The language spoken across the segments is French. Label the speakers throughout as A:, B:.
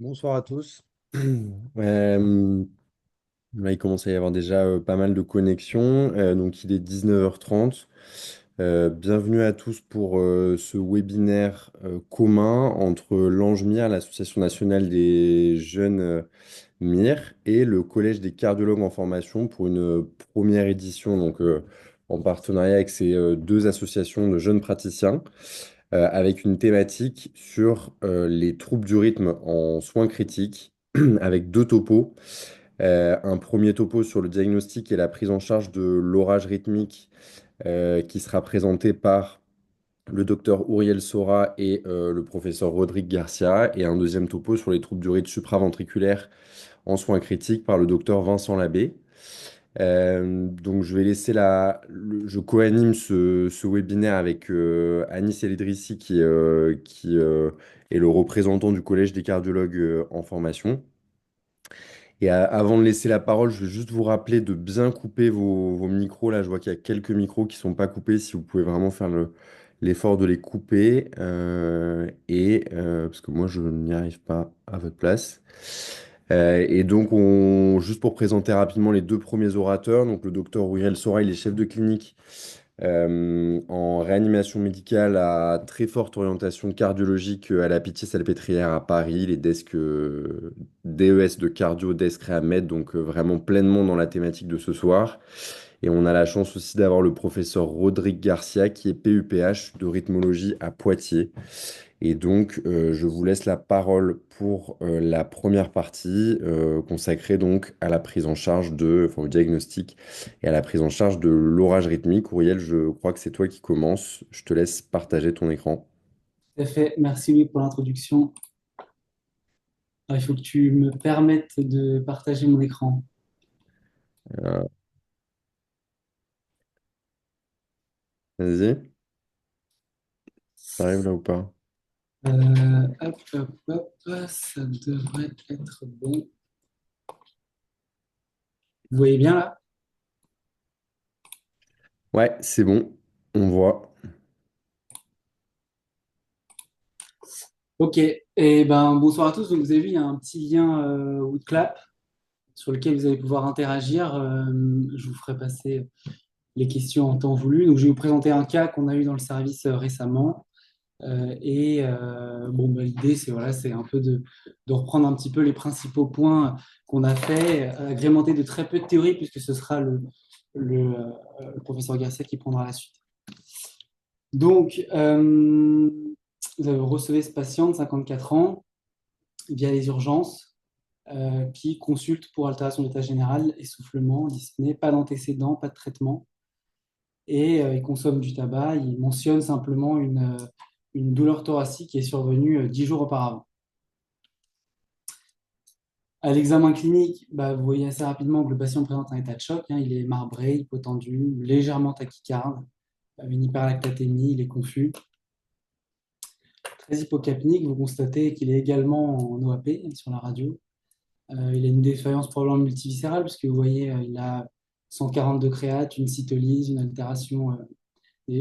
A: Bonsoir à tous. Là, il commence à y avoir déjà pas mal de connexions. Donc, il est 19h30. Bienvenue à tous pour ce webinaire commun entre l'ANJMIR, l'Association nationale des jeunes MIR, et le Collège des cardiologues en formation pour une première édition, donc en partenariat avec ces deux associations de jeunes praticiens, avec une thématique sur les troubles du rythme en soins critiques, avec deux topos. Un premier topo sur le diagnostic et la prise en charge de l'orage rythmique, qui sera présenté par le docteur Uriel Sora et le professeur Rodrigue Garcia, et un deuxième topo sur les troubles du rythme supraventriculaire en soins critiques par le docteur Vincent Labbé. Donc, je vais laisser je co-anime ce webinaire avec Anis El Idrissi, qui est le représentant du Collège des cardiologues en formation. Et avant de laisser la parole, je vais juste vous rappeler de bien couper vos micros. Là, je vois qu'il y a quelques micros qui ne sont pas coupés. Si vous pouvez vraiment faire l'effort de les couper. Parce que moi, je n'y arrive pas à votre place. Et donc, juste pour présenter rapidement les deux premiers orateurs, donc le docteur Uriel Sora, il est chef de clinique en réanimation médicale à très forte orientation cardiologique à la Pitié-Salpêtrière à Paris, les desks DES de cardio, desk réamed, donc vraiment pleinement dans la thématique de ce soir. Et on a la chance aussi d'avoir le professeur Rodrigue Garcia, qui est PUPH de rythmologie à Poitiers. Et donc, je vous laisse la parole pour la première partie, consacrée donc à la prise en charge enfin, au diagnostic et à la prise en charge de l'orage rythmique. Auriel, je crois que c'est toi qui commences. Je te laisse partager ton écran.
B: Tout à fait. Merci, oui, pour l'introduction. Il faut que tu me permettes de partager mon écran.
A: Euh, Vas-y, t'arrives là ou pas?
B: Hop, hop, hop, ça devrait être bon. Vous voyez bien là?
A: Ouais, c'est bon, on voit.
B: Ok. Et ben bonsoir à tous. Donc, vous avez vu, il y a un petit lien Woodclap sur lequel vous allez pouvoir interagir. Je vous ferai passer les questions en temps voulu. Donc, je vais vous présenter un cas qu'on a eu dans le service récemment. Bon, bah, l'idée, c'est voilà, c'est un peu de reprendre un petit peu les principaux points qu'on a fait, agrémenté de très peu de théorie, puisque ce sera le professeur Garcia qui prendra la suite. Donc, vous avez recevé ce patient de 54 ans via les urgences qui consulte pour altération d'état général, essoufflement, dyspnée, pas d'antécédent, pas de traitement. Il consomme du tabac. Il mentionne simplement une douleur thoracique qui est survenue 10 jours auparavant. À l'examen clinique, bah, vous voyez assez rapidement que le patient présente un état de choc, hein. Il est marbré, hypotendu, légèrement tachycarde, une hyperlactatémie, il est confus. Très hypocapnique, vous constatez qu'il est également en OAP sur la radio. Il a une défaillance probablement multiviscérale, parce que vous voyez, il a 140 de créate, une cytolyse, une altération,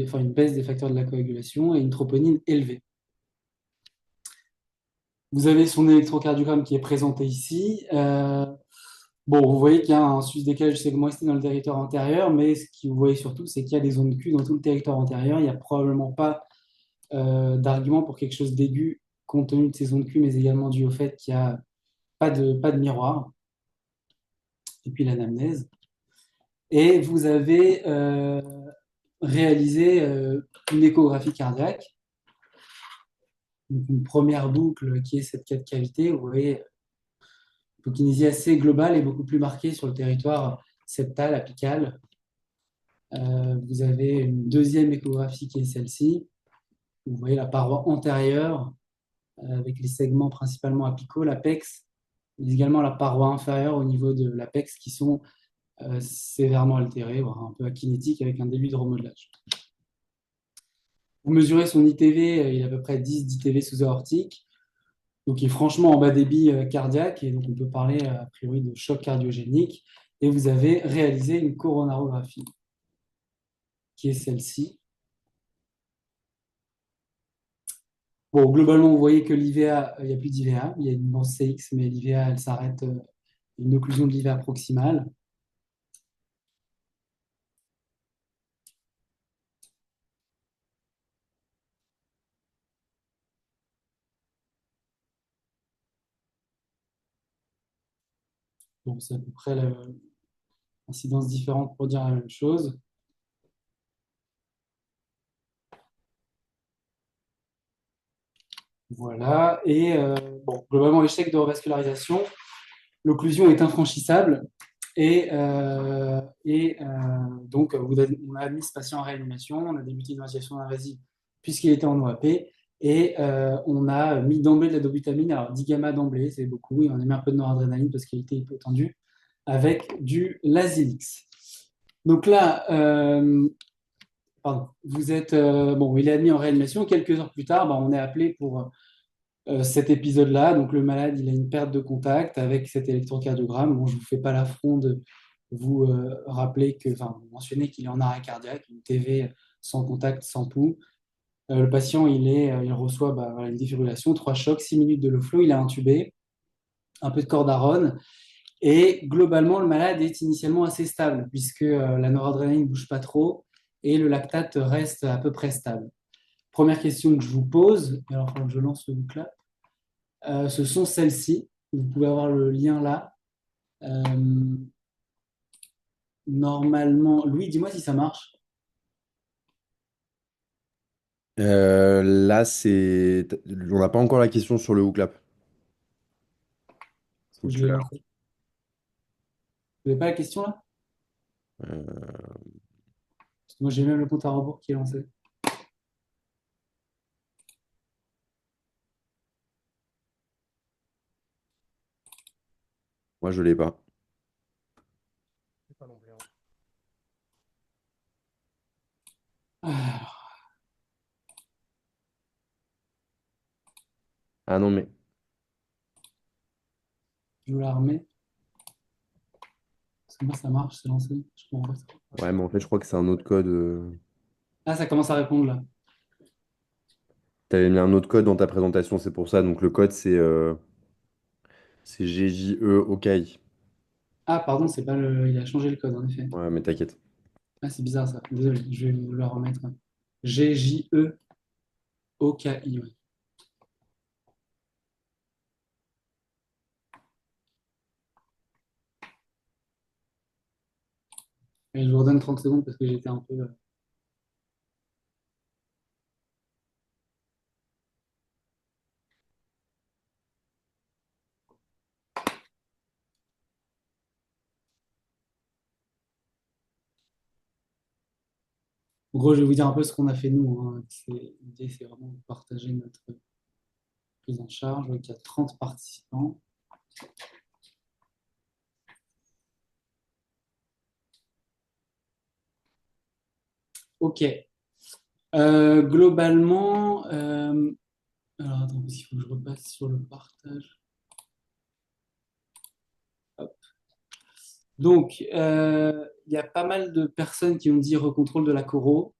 B: enfin une baisse des facteurs de la coagulation et une troponine élevée. Vous avez son électrocardiogramme qui est présenté ici. Bon, vous voyez qu'il y a un sus-décalage du segment ST dans le territoire antérieur, mais ce que vous voyez surtout, c'est qu'il y a des zones Q dans tout le territoire antérieur. Il n'y a probablement pas d'argument pour quelque chose d'aigu compte tenu de ces zones Q, mais également dû au fait qu'il n'y a pas de miroir. Et puis l'anamnèse. Et vous avez réalisé une échographie cardiaque, donc une première boucle qui est cette cas de cavité. Vous voyez, hypokinésie assez globale et beaucoup plus marquée sur le territoire septal, apical. Vous avez une deuxième échographie qui est celle-ci. Vous voyez la paroi antérieure avec les segments principalement apicaux, l'apex, mais également la paroi inférieure au niveau de l'apex qui sont sévèrement altérés, voire un peu akinétiques avec un début de remodelage. Vous mesurez son ITV, il a à peu près 10 d'ITV sous-aortique, donc il est franchement en bas débit cardiaque, et donc on peut parler a priori de choc cardiogénique. Et vous avez réalisé une coronarographie, qui est celle-ci. Bon, globalement, vous voyez que l'IVA, il n'y a plus d'IVA. Il y a une bourse CX, mais l'IVA, elle s'arrête, une occlusion de l'IVA proximale. Bon, c'est à peu près l'incidence différente pour dire la même chose. Voilà. Et bon, globalement, échec de revascularisation. L'occlusion est infranchissable. Donc, on a admis ce patient en réanimation, on a débuté une ventilation invasive puisqu'il était en OAP, et on a mis d'emblée de la dobutamine, alors 10 gamma d'emblée, c'est beaucoup, et on a mis un peu de noradrénaline parce qu'il était hypotendu, avec du Lasix. Donc là, pardon, bon, il est admis en réanimation. Quelques heures plus tard, bah, on est appelé pour cet épisode-là. Donc le malade, il a une perte de contact avec cet électrocardiogramme. Bon, je ne vous fais pas l'affront de vous rappeler enfin, vous mentionnez qu'il est en arrêt cardiaque, une TV sans contact, sans pouls. Le patient, il reçoit bah, voilà, une défibrillation, 3 chocs, 6 minutes de low flow, il est intubé, un peu de cordarone. Et globalement, le malade est initialement assez stable, puisque la noradrénaline ne bouge pas trop et le lactate reste à peu près stable. Première question que je vous pose, alors il faut que je lance le boucle là, ce sont celles-ci. Vous pouvez avoir le lien là. Euh, Normalement, Louis, dis-moi si ça marche.
A: Là, on n'a pas encore la question sur le hooklap.
B: Parce
A: Faut
B: que
A: que
B: je
A: tu
B: l'ai
A: la
B: lancé. Vous n'avez pas la question là? Parce que moi, j'ai même le compte à rebours qui est lancé.
A: Moi, je l'ai pas.
B: Ah,
A: Ah non, mais.
B: je vous la remets. Parce que moi, ça marche, c'est lancé. Je comprends pas ça.
A: Ouais, mais en fait, je crois que c'est un autre code.
B: Ah, ça commence à répondre là.
A: Tu avais mis un autre code dans ta présentation, c'est pour ça. Donc, le code, c'est GJE OKI.
B: Ah, pardon, c'est pas le. Il a changé le code en effet.
A: Ouais, mais t'inquiète.
B: Ah, c'est bizarre ça. Désolé, je vais vous la remettre. GJEOKI. Ouais. Et je vous redonne 30 secondes parce que j'étais un peu. En gros, je vais vous dire un peu ce qu'on a fait nous, hein. L'idée, c'est vraiment de partager notre prise en charge. Donc, il y a 30 participants. OK. Globalement, alors attends, il faut que je repasse sur le partage. Hop. Donc, il y a pas mal de personnes qui ont dit recontrôle de la choro.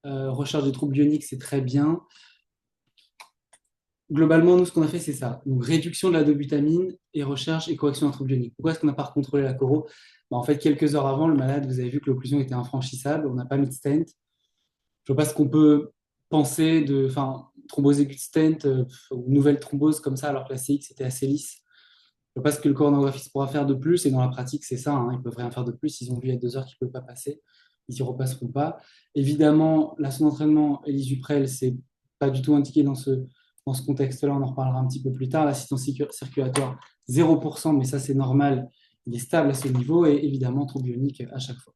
B: Recherche des troubles ioniques, c'est très bien. Globalement, nous, ce qu'on a fait, c'est ça. Donc, réduction de la dobutamine et recherche et correction d'un trouble ionique. Pourquoi est-ce qu'on n'a pas recontrôlé la choro? En fait, quelques heures avant, le malade, vous avez vu que l'occlusion était infranchissable. On n'a pas mis de stent. Je vois pas ce qu'on peut penser de, enfin, thrombose aiguë de stent ou nouvelle thrombose comme ça, alors que la CX était assez lisse. Je vois pas ce que le coronagraphiste pourra faire de plus, et dans la pratique, c'est ça, hein, ils peuvent rien faire de plus. Ils ont vu il y a 2 heures qu'ils ne peuvent pas passer, ils y repasseront pas. Évidemment, la son d'entraînement et l'isuprel, c'est pas du tout indiqué dans ce contexte-là, on en reparlera un petit peu plus tard. L'assistance circulatoire, 0%, mais ça c'est normal, il est stable à ce niveau, et évidemment, trouble ionique à chaque fois.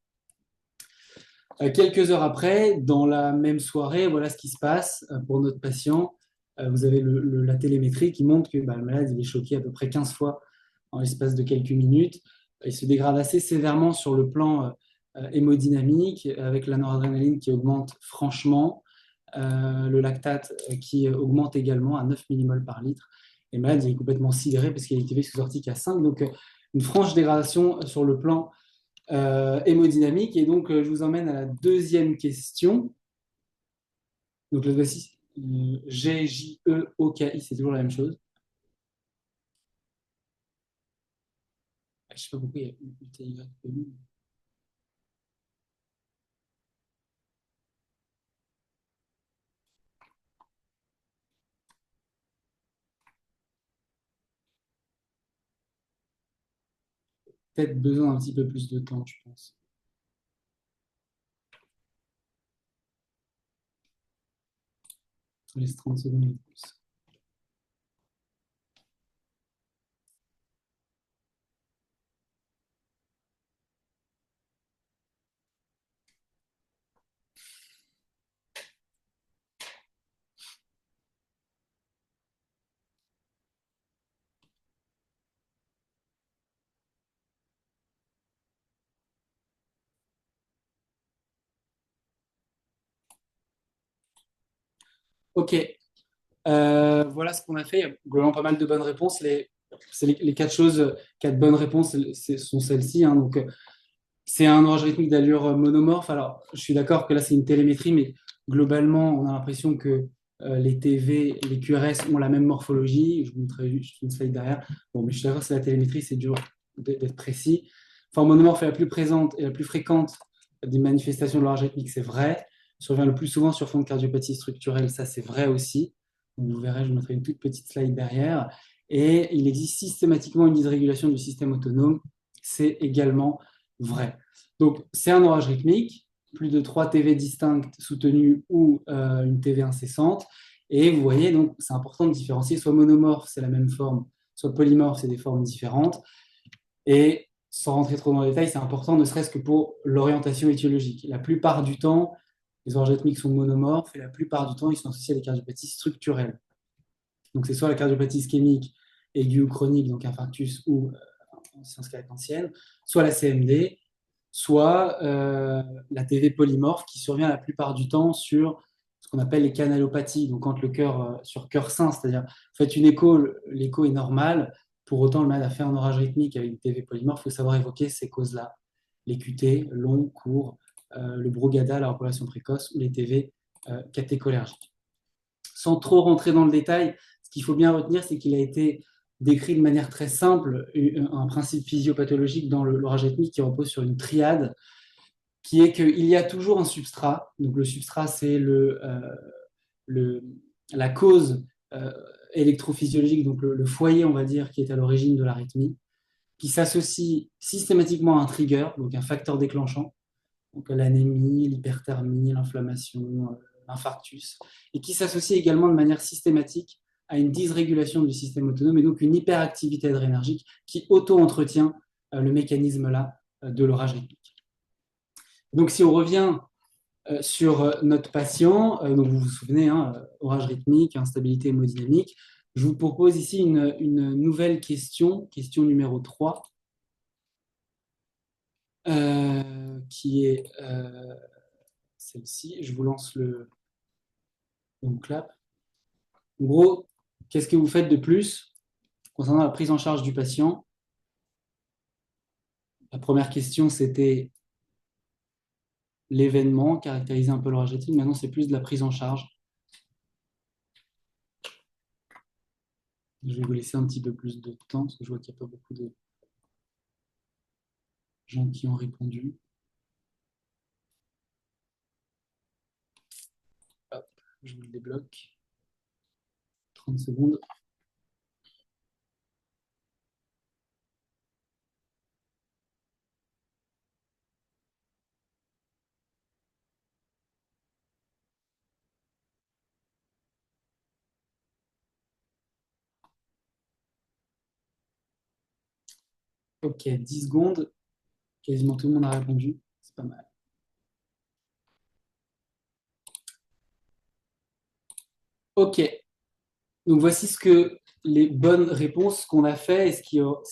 B: Quelques heures après, dans la même soirée, voilà ce qui se passe pour notre patient. Vous avez la télémétrie qui montre que bah, le malade il est choqué à peu près 15 fois en l'espace de quelques minutes. Il se dégrade assez sévèrement sur le plan hémodynamique, avec la noradrénaline qui augmente franchement, le lactate qui augmente également à 9 millimoles par litre. Et le malade il est complètement sidéré parce qu'il a été sous-sortique à 5. Donc, une franche dégradation sur le plan hémodynamique. Et donc, je vous emmène à la deuxième question. Donc, la voici. GJEOKI, c'est toujours la même chose. Je ne sais pas pourquoi il y a UTY. Peut-être besoin d'un petit peu plus de temps, je pense. Je laisse 30 secondes de plus. Ok, voilà ce qu'on a fait. Il y a globalement pas mal de bonnes réponses. C'est les quatre choses, quatre bonnes réponses sont celles-ci, hein. Donc, c'est un orage rythmique d'allure monomorphe. Alors, je suis d'accord que là, c'est une télémétrie, mais globalement, on a l'impression que les TV, les QRS ont la même morphologie. Je vous montrerai juste une slide derrière. Bon, mais je suis d'accord que c'est la télémétrie, c'est dur d'être précis. Forme monomorphe est la plus présente et la plus fréquente des manifestations de l'orage rythmique, c'est vrai. Survient le plus souvent sur fond de cardiopathie structurelle, ça c'est vrai aussi. Donc, vous verrez, je vous mettrai une toute petite slide derrière. Et il existe systématiquement une dysrégulation du système autonome, c'est également vrai. Donc, c'est un orage rythmique, plus de 3 TV distinctes soutenues ou une TV incessante. Et vous voyez, donc, c'est important de différencier, soit monomorphe, c'est la même forme, soit polymorphe, c'est des formes différentes. Et sans rentrer trop dans le détail, c'est important, ne serait-ce que pour l'orientation étiologique. La plupart du temps, les orages rythmiques sont monomorphes et la plupart du temps, ils sont associés à des cardiopathies structurelles. Donc, c'est soit la cardiopathie ischémique aiguë ou chronique, donc infarctus ou insuffisance cardiaque ancienne, soit la CMD, soit la TV polymorphe qui survient la plupart du temps sur ce qu'on appelle les canalopathies, donc quand le cœur, sur cœur sain, c'est-à-dire vous faites une écho, l'écho est normal, pour autant le malade a fait un orage rythmique avec une TV polymorphe, il faut savoir évoquer ces causes-là, les QT, long, court, le Brugada, la repopulation précoce, ou les TV catécholergiques. Sans trop rentrer dans le détail, ce qu'il faut bien retenir, c'est qu'il a été décrit de manière très simple un principe physiopathologique dans l'orage rythmique qui repose sur une triade, qui est qu'il y a toujours un substrat. Donc le substrat, c'est la cause électrophysiologique, donc le foyer, on va dire, qui est à l'origine de l'arythmie, qui s'associe systématiquement à un trigger, donc un facteur déclenchant, donc l'anémie, l'hyperthermie, l'inflammation, l'infarctus, et qui s'associe également de manière systématique à une dysrégulation du système autonome et donc une hyperactivité adrénergique qui auto-entretient le mécanisme-là de l'orage rythmique. Donc si on revient sur notre patient, donc vous vous souvenez, hein, orage rythmique, instabilité hémodynamique, je vous propose ici une nouvelle question, question numéro 3, qui est celle-ci. Je vous lance le clap. En gros, qu'est-ce que vous faites de plus concernant la prise en charge du patient? La première question, c'était l'événement, caractériser un peu l'orage rythmique. Maintenant, c'est plus de la prise en charge. Je vais vous laisser un petit peu plus de temps parce que je vois qu'il n'y a pas beaucoup de gens qui ont répondu. Hop, je vous le débloque. 30 secondes. Ok, 10 secondes. Quasiment tout le monde a répondu. C'est pas mal. Ok, donc voici les bonnes réponses qu'on a fait et ce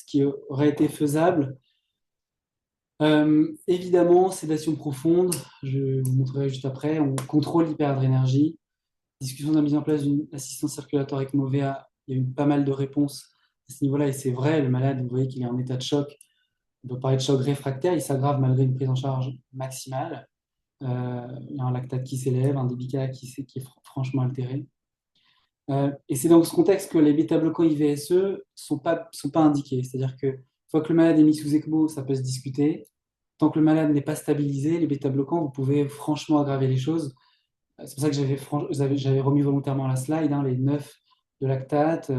B: qui aurait été faisable. Évidemment, sédation profonde, je vous montrerai juste après. On contrôle l'hyperadrénergie. Discussion de la mise en place d'une assistance circulatoire avec MOVEA, il y a eu pas mal de réponses à ce niveau-là et c'est vrai, le malade, vous voyez qu'il est en état de choc. On peut parler de choc réfractaire, il s'aggrave malgré une prise en charge maximale. Il y a un lactate qui s'élève, un débit K qui est franchement altéré. Et c'est dans ce contexte que les bêta-bloquants IVSE sont pas indiqués. C'est-à-dire que une fois que le malade est mis sous ECMO, ça peut se discuter. Tant que le malade n'est pas stabilisé, les bêta-bloquants, vous pouvez franchement aggraver les choses. C'est pour ça que j'avais remis volontairement la slide, hein, les 9 de lactate,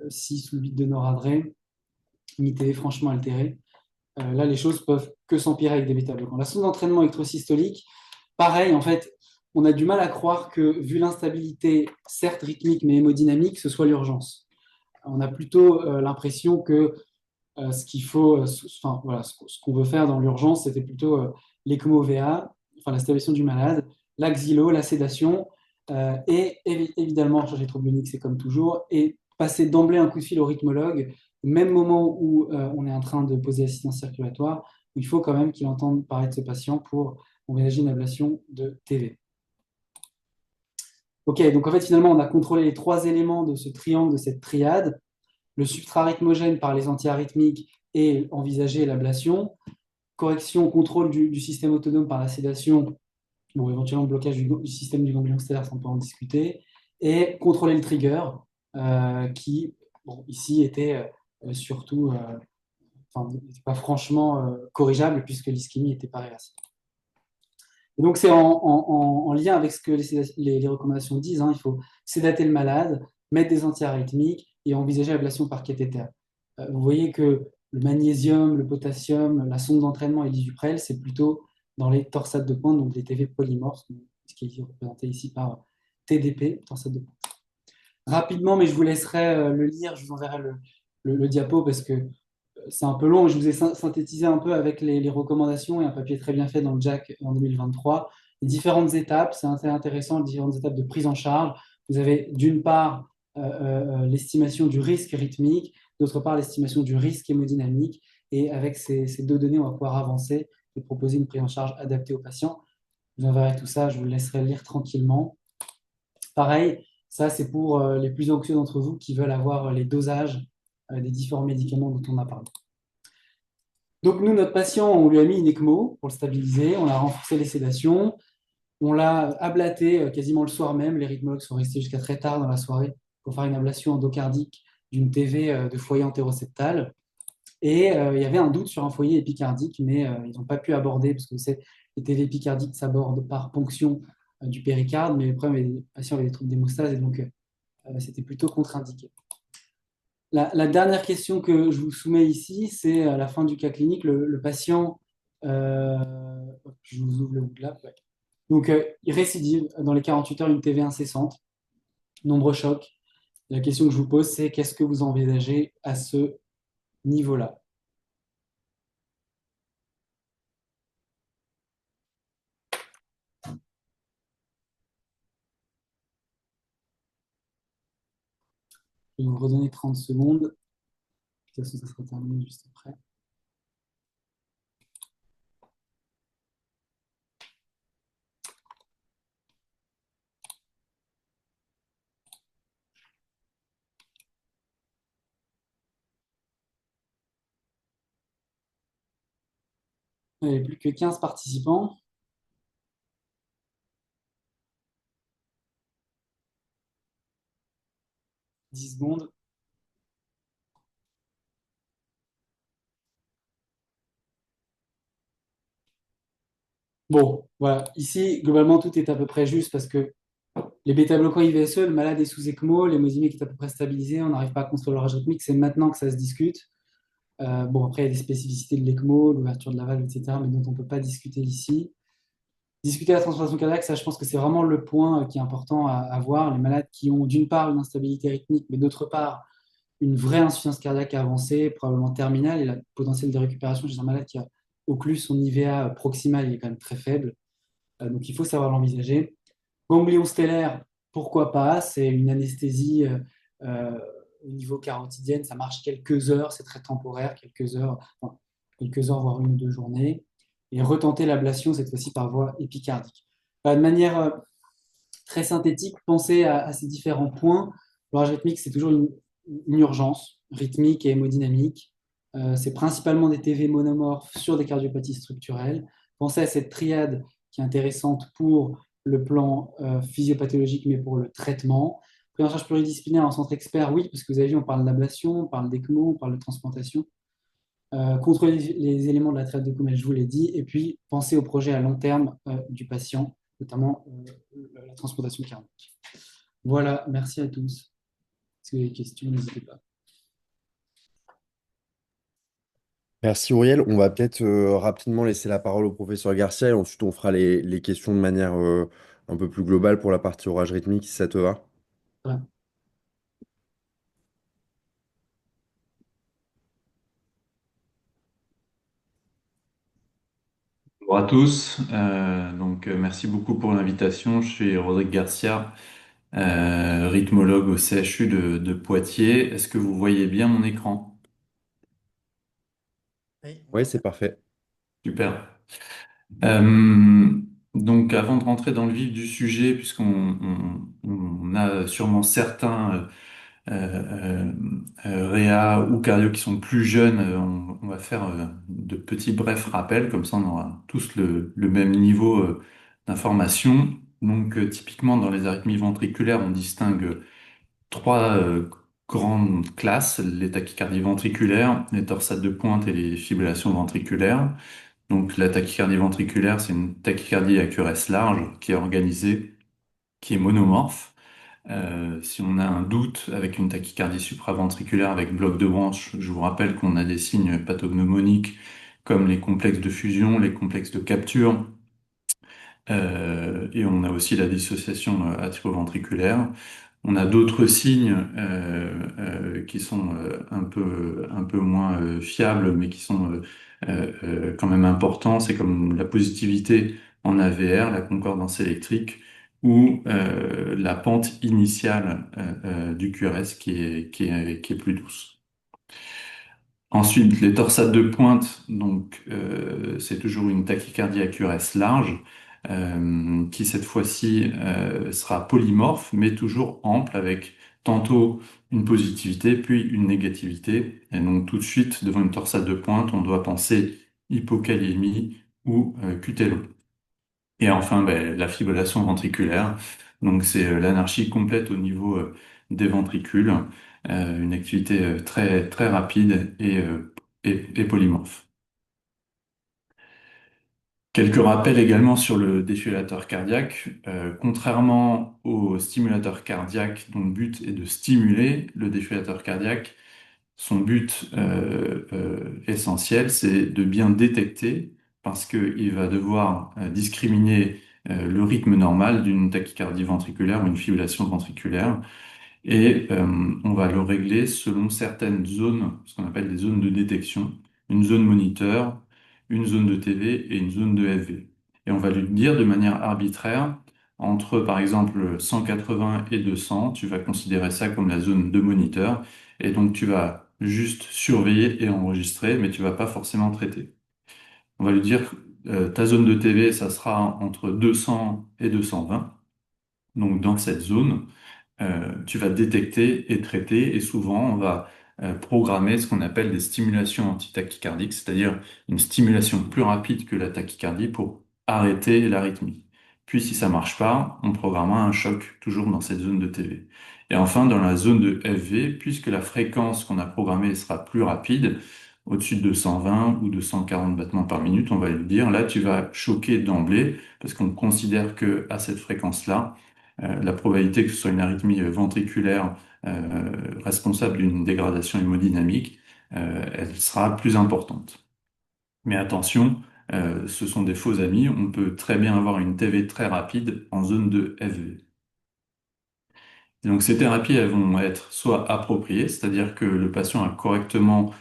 B: 6 ou 8 de noradré, IMI-TV franchement altéré. Là, les choses peuvent que s'empirer avec des bêta-bloquants. La sonde d'entraînement électrosystolique, pareil, en fait, on a du mal à croire que, vu l'instabilité, certes rythmique, mais hémodynamique, ce soit l'urgence. On a plutôt l'impression que ce qu'il faut, enfin, voilà, ce qu'on veut faire dans l'urgence, c'était plutôt l'ECMO-VA, enfin la stabilisation du malade, l'axilo, la sédation, et évidemment, changer les troubles ioniques, c'est comme toujours, et passer d'emblée un coup de fil au rythmologue, au même moment où on est en train de poser l'assistance circulatoire, il faut quand même qu'il entende parler de ce patient pour envisager une ablation de TV. Ok, donc en fait, finalement, on a contrôlé les 3 éléments de ce triangle, de cette triade, le suprarythmogène par les antiarythmiques et envisager l'ablation, correction, contrôle du système autonome par la sédation, bon, éventuellement blocage du système du ganglion stellaire, ça on peut en discuter, et contrôler le trigger, qui, bon, ici, était surtout, enfin, n'était pas franchement corrigeable puisque l'ischémie n'était pas réversible. Et donc, c'est en lien avec ce que les recommandations disent, hein, il faut sédater le malade, mettre des antiarythmiques et envisager l'ablation par cathéter. Vous voyez que le magnésium, le potassium, la sonde d'entraînement et l'isuprel, c'est plutôt dans les torsades de pointe, donc les TV polymorphes, ce qui est représenté ici par TDP, torsade de pointe. Rapidement, mais je vous laisserai le lire, je vous enverrai le diapo parce que c'est un peu long. Je vous ai synthétisé un peu avec les recommandations et un papier très bien fait dans le JACC en 2023. Les différentes étapes, c'est intéressant, les différentes étapes de prise en charge. Vous avez d'une part l'estimation du risque rythmique, d'autre part l'estimation du risque hémodynamique. Et avec ces 2 données, on va pouvoir avancer et proposer une prise en charge adaptée aux patients. Je vous enverrai tout ça, je vous laisserai lire tranquillement. Pareil, ça c'est pour les plus anxieux d'entre vous qui veulent avoir les dosages des différents médicaments dont on a parlé. Donc nous, notre patient, on lui a mis une ECMO pour le stabiliser, on a renforcé les sédations, on l'a ablaté quasiment le soir même, les rythmologues sont restés jusqu'à très tard dans la soirée pour faire une ablation endocardique d'une TV de foyer entéroseptal. Et il y avait un doute sur un foyer épicardique, mais ils n'ont pas pu aborder, parce que les TV épicardiques s'abordent par ponction du péricarde, mais le problème, les patients avaient des troubles d'hémostase, et donc c'était plutôt contre-indiqué. La dernière question que je vous soumets ici, c'est à la fin du cas clinique, le patient, je vous ouvre le bout de là, ouais. Donc il récidive dans les 48 heures une TV incessante, nombre choc. La question que je vous pose, c'est qu'est-ce que vous envisagez à ce niveau-là? Je vais vous redonner 30 secondes. De toute façon, ça sera terminé juste après. Il n'y avait plus que 15 participants. 10 secondes. Bon, voilà. Ici, globalement, tout est à peu près juste parce que les bêta-bloquants IVSE, le malade est sous ECMO, l'hémodynamique est à peu près stabilisée, on n'arrive pas à construire l'orage rythmique, c'est maintenant que ça se discute. Bon, après, il y a des spécificités de l'ECMO, l'ouverture de la valve, etc., mais dont on ne peut pas discuter ici. Discuter la transplantation cardiaque, ça, je pense que c'est vraiment le point qui est important à voir. Les malades qui ont d'une part une instabilité rythmique, mais d'autre part une vraie insuffisance cardiaque avancée, probablement terminale, et la potentiel de récupération chez un malade qui a occlus son IVA proximal, il est quand même très faible. Donc, il faut savoir l'envisager. Ganglion stellaire, pourquoi pas? C'est une anesthésie euh, au niveau carotidienne, ça marche quelques heures, c'est très temporaire, quelques heures, enfin, quelques heures, voire 1 ou 2 journées. Et retenter l'ablation, cette fois-ci par voie épicardique. De manière très synthétique, pensez à ces différents points. L'orage rythmique, c'est toujours une urgence rythmique et hémodynamique. C'est principalement des TV monomorphes sur des cardiopathies structurelles. Pensez à cette triade qui est intéressante pour le plan physiopathologique, mais pour le traitement. Prise en charge pluridisciplinaire en centre expert, oui, parce que vous avez vu, on parle d'ablation, on parle d'ECMO, on parle de transplantation. Contrôler les éléments de la traite de comme je vous l'ai dit, et puis penser au projet à long terme du patient, notamment la transplantation cardiaque. Voilà, merci à tous. Si vous avez des questions, n'hésitez pas.
A: Merci Auriel. On va peut-être rapidement laisser la parole au professeur Garcia et ensuite on fera les questions de manière un peu plus globale pour la partie orage rythmique, si ça te va.
B: Voilà.
C: Bonjour à tous. Merci beaucoup pour l'invitation. Je suis Rodrigue Garcia, rythmologue au CHU de Poitiers. Est-ce que vous voyez bien mon écran?
A: Oui, c'est parfait.
C: Super. Avant de rentrer dans le vif du sujet, puisqu'on a sûrement certains réa ou cardio qui sont plus jeunes, on va faire de petits brefs rappels, comme ça on aura tous le même niveau d'information. Typiquement dans les arythmies ventriculaires, on distingue trois grandes classes, les tachycardies ventriculaires, les torsades de pointe et les fibrillations ventriculaires. Donc la tachycardie ventriculaire, c'est une tachycardie à QRS large qui est organisée, qui est monomorphe. Si on a un doute avec une tachycardie supraventriculaire avec bloc de branche, je vous rappelle qu'on a des signes pathognomoniques comme les complexes de fusion, les complexes de capture, et on a aussi la dissociation atrioventriculaire. On a d'autres signes qui sont un peu moins fiables, mais qui sont quand même importants. C'est comme la positivité en AVR, la concordance électrique, ou la pente initiale du QRS qui est plus douce. Ensuite, les torsades de pointe, c'est toujours une tachycardie à QRS large, qui cette fois-ci sera polymorphe, mais toujours ample, avec tantôt une positivité, puis une négativité. Et donc tout de suite, devant une torsade de pointe, on doit penser hypokaliémie ou QTLO. Et enfin, la fibrillation ventriculaire. Donc, c'est l'anarchie complète au niveau des ventricules, une activité très très rapide et polymorphe. Quelques rappels également sur le défibrillateur cardiaque. Contrairement au stimulateur cardiaque, dont le but est de stimuler le défibrillateur cardiaque, son but essentiel, c'est de bien détecter, parce qu'il va devoir discriminer le rythme normal d'une tachycardie ventriculaire ou une fibrillation ventriculaire. Et on va le régler selon certaines zones, ce qu'on appelle des zones de détection, une zone moniteur, une zone de TV et une zone de FV. Et on va lui dire de manière arbitraire, entre par exemple 180 et 200, tu vas considérer ça comme la zone de moniteur, et donc tu vas juste surveiller et enregistrer, mais tu vas pas forcément traiter. On va lui dire, ta zone de TV, ça sera entre 200 et 220, donc dans cette zone tu vas détecter et traiter, et souvent on va programmer ce qu'on appelle des stimulations antitachycardiques, c'est-à-dire une stimulation plus rapide que la tachycardie pour arrêter l'arythmie. Puis si ça marche pas, on programmera un choc toujours dans cette zone de TV. Et enfin, dans la zone de FV, puisque la fréquence qu'on a programmée sera plus rapide, au-dessus de 220 ou 240 battements par minute, on va lui dire, là, tu vas choquer d'emblée, parce qu'on considère que à cette fréquence-là, la probabilité que ce soit une arythmie ventriculaire responsable d'une dégradation hémodynamique, elle sera plus importante. Mais attention, ce sont des faux amis, on peut très bien avoir une TV très rapide en zone de FV. Et donc ces thérapies, elles vont être soit appropriées, c'est-à-dire que le patient a correctement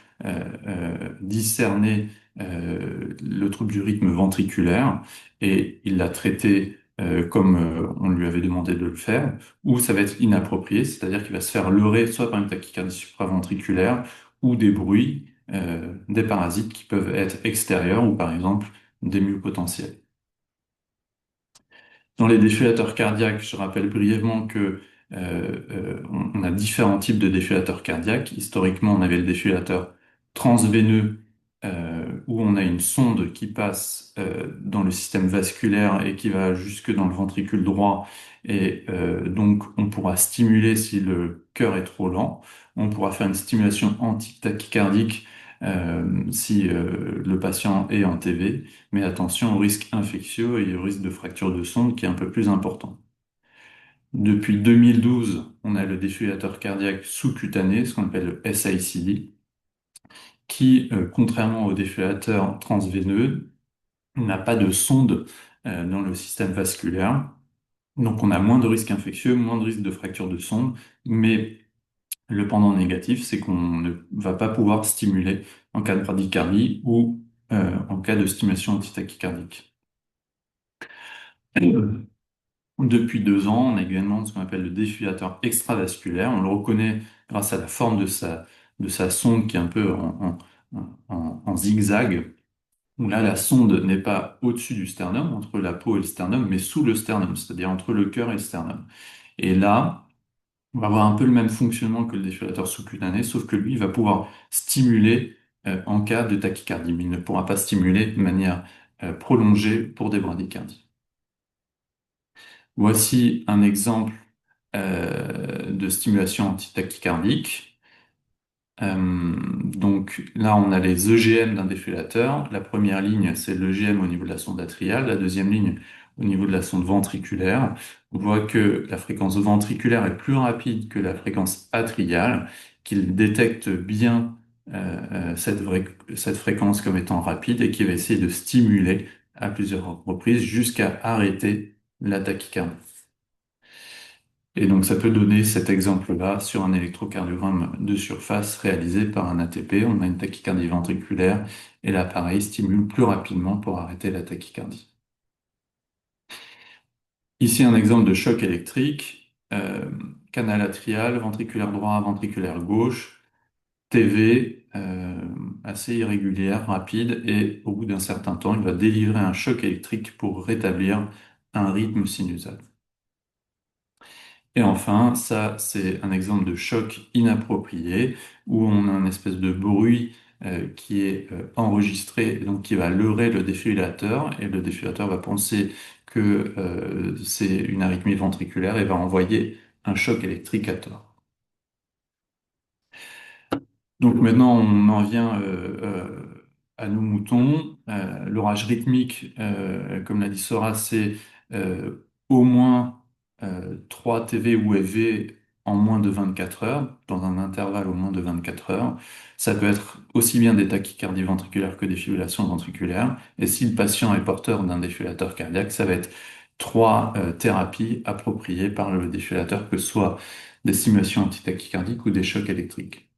C: discerné le trouble du rythme ventriculaire et il l'a traité comme on lui avait demandé de le faire, ou ça va être inapproprié, c'est-à-dire qu'il va se faire leurrer soit par une tachycardie supraventriculaire ou des bruits, des parasites qui peuvent être extérieurs ou par exemple des myopotentiels. Dans les défibrillateurs cardiaques, je rappelle brièvement que on a différents types de défibrillateurs cardiaques. Historiquement, on avait le défibrillateur transveineux où on a une sonde qui passe dans le système vasculaire et qui va jusque dans le ventricule droit. Et donc, on pourra stimuler si le cœur est trop lent. On pourra faire une stimulation anti-tachycardique si le patient est en TV. Mais attention au risque infectieux et au risque de fracture de sonde qui est un peu plus important. Depuis 2012, on a le défibrillateur cardiaque sous-cutané, ce qu'on appelle le SICD, qui, contrairement au défibrillateur transveineux, n'a pas de sonde dans le système vasculaire. Donc on a moins de risques infectieux, moins de risques de fracture de sonde, mais le pendant négatif, c'est qu'on ne va pas pouvoir stimuler en cas de bradycardie ou en cas de stimulation antitachycardique. Depuis 2 ans, on a également ce qu'on appelle le défibrillateur extravasculaire. On le reconnaît grâce à la forme de sa sonde qui est un peu en zigzag, où là, la sonde n'est pas au-dessus du sternum, entre la peau et le sternum, mais sous le sternum, c'est-à-dire entre le cœur et le sternum. Et là, on va avoir un peu le même fonctionnement que le défibrillateur sous-cutané, sauf que lui, il va pouvoir stimuler en cas de tachycardie, mais il ne pourra pas stimuler de manière prolongée pour des bradycardies. Voici un exemple de stimulation antitachycardique. Donc là, on a les EGM d'un défibrillateur. La première ligne, c'est l'EGM au niveau de la sonde atriale. La deuxième ligne, au niveau de la sonde ventriculaire. On voit que la fréquence ventriculaire est plus rapide que la fréquence atriale, qu'il détecte bien cette fréquence comme étant rapide et qu'il va essayer de stimuler à plusieurs reprises jusqu'à arrêter la tachycardie. Et donc, ça peut donner cet exemple-là sur un électrocardiogramme de surface réalisé par un ATP. On a une tachycardie ventriculaire et l'appareil stimule plus rapidement pour arrêter la tachycardie. Ici, un exemple de choc électrique, canal atrial, ventriculaire droit, ventriculaire gauche, TV, assez irrégulière, rapide, et au bout d'un certain temps, il va délivrer un choc électrique pour rétablir un rythme sinusal. Et enfin, ça, c'est un exemple de choc inapproprié où on a une espèce de bruit qui est enregistré, donc qui va leurrer le défibrillateur, et le défibrillateur va penser que c'est une arythmie ventriculaire et va envoyer un choc électrique à tort. Donc maintenant, on en vient à nos moutons. L'orage rythmique, comme l'a dit Sora, c'est au moins 3 TV ou EV en moins de 24 heures, dans un intervalle au moins de 24 heures. Ça peut être aussi bien des tachycardies ventriculaires que des fibrillations ventriculaires. Et si le patient est porteur d'un défibrillateur cardiaque, ça va être 3 thérapies appropriées par le défibrillateur, que ce soit des stimulations antitachycardiques ou des chocs électriques.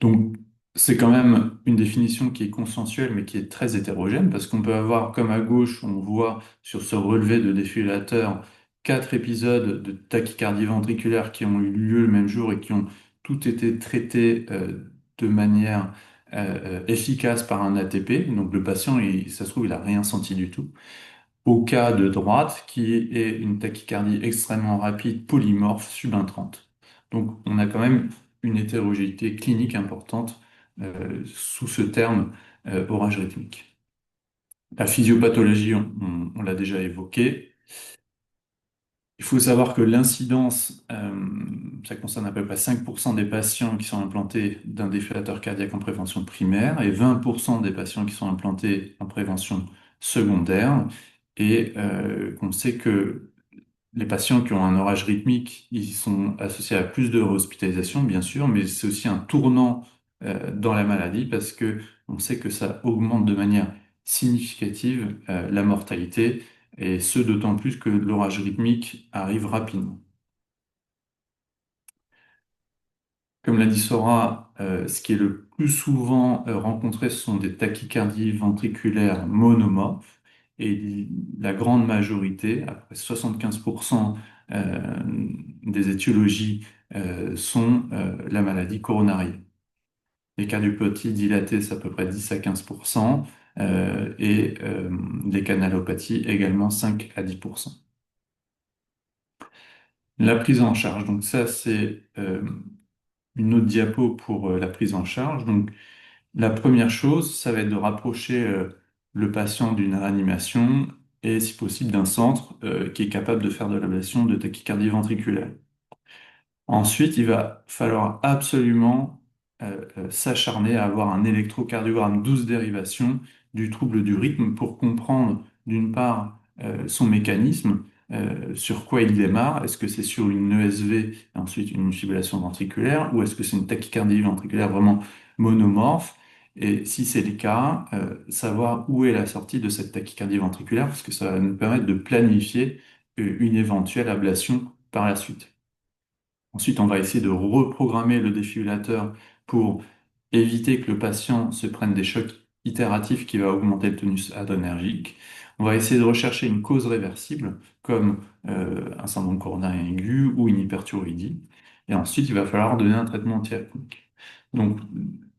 C: Donc, c'est quand même une définition qui est consensuelle, mais qui est très hétérogène, parce qu'on peut avoir, comme à gauche, on voit sur ce relevé de défibrillateur 4 épisodes de tachycardie ventriculaire qui ont eu lieu le même jour et qui ont tout été traités de manière efficace par un ATP. Donc, le patient, ça se trouve, il n'a rien senti du tout. Au cas de droite, qui est une tachycardie extrêmement rapide, polymorphe, subentrante. Donc, on a quand même une hétérogénéité clinique importante sous ce terme orage rythmique. La physiopathologie, on l'a déjà évoqué. Il faut savoir que l'incidence, ça concerne à peu près 5% des patients qui sont implantés d'un défibrillateur cardiaque en prévention primaire et 20% des patients qui sont implantés en prévention secondaire. Et qu'on sait que les patients qui ont un orage rythmique, ils sont associés à plus de hospitalisation, bien sûr, mais c'est aussi un tournant dans la maladie parce que on sait que ça augmente de manière significative la mortalité, et ce d'autant plus que l'orage rythmique arrive rapidement. Comme l'a dit Sora, ce qui est le plus souvent rencontré, ce sont des tachycardies ventriculaires monomorphes. Et la grande majorité, à peu près 75% des étiologies, sont la maladie coronarienne. Les cardiopathies dilatées, c'est à peu près 10 à 15%, et les canalopathies également 5 à 10%. La prise en charge, donc ça c'est une autre diapo pour la prise en charge. Donc La première chose, ça va être de rapprocher le patient d'une réanimation et, si possible, d'un centre qui est capable de faire de l'ablation de tachycardie ventriculaire. Ensuite, il va falloir absolument s'acharner à avoir un électrocardiogramme 12 dérivations du trouble du rythme pour comprendre, d'une part, son mécanisme, sur quoi il démarre. Est-ce que c'est sur une ESV et ensuite une fibrillation ventriculaire, ou est-ce que c'est une tachycardie ventriculaire vraiment monomorphe? Et si c'est le cas, savoir où est la sortie de cette tachycardie ventriculaire, parce que ça va nous permettre de planifier une éventuelle ablation par la suite. Ensuite, on va essayer de reprogrammer le défibrillateur pour éviter que le patient se prenne des chocs itératifs qui va augmenter le tonus adrénergique. On va essayer de rechercher une cause réversible, comme un syndrome coronarien aigu ou une hyperthyroïdie. Et ensuite, il va falloir donner un traitement antiarythmique. Donc,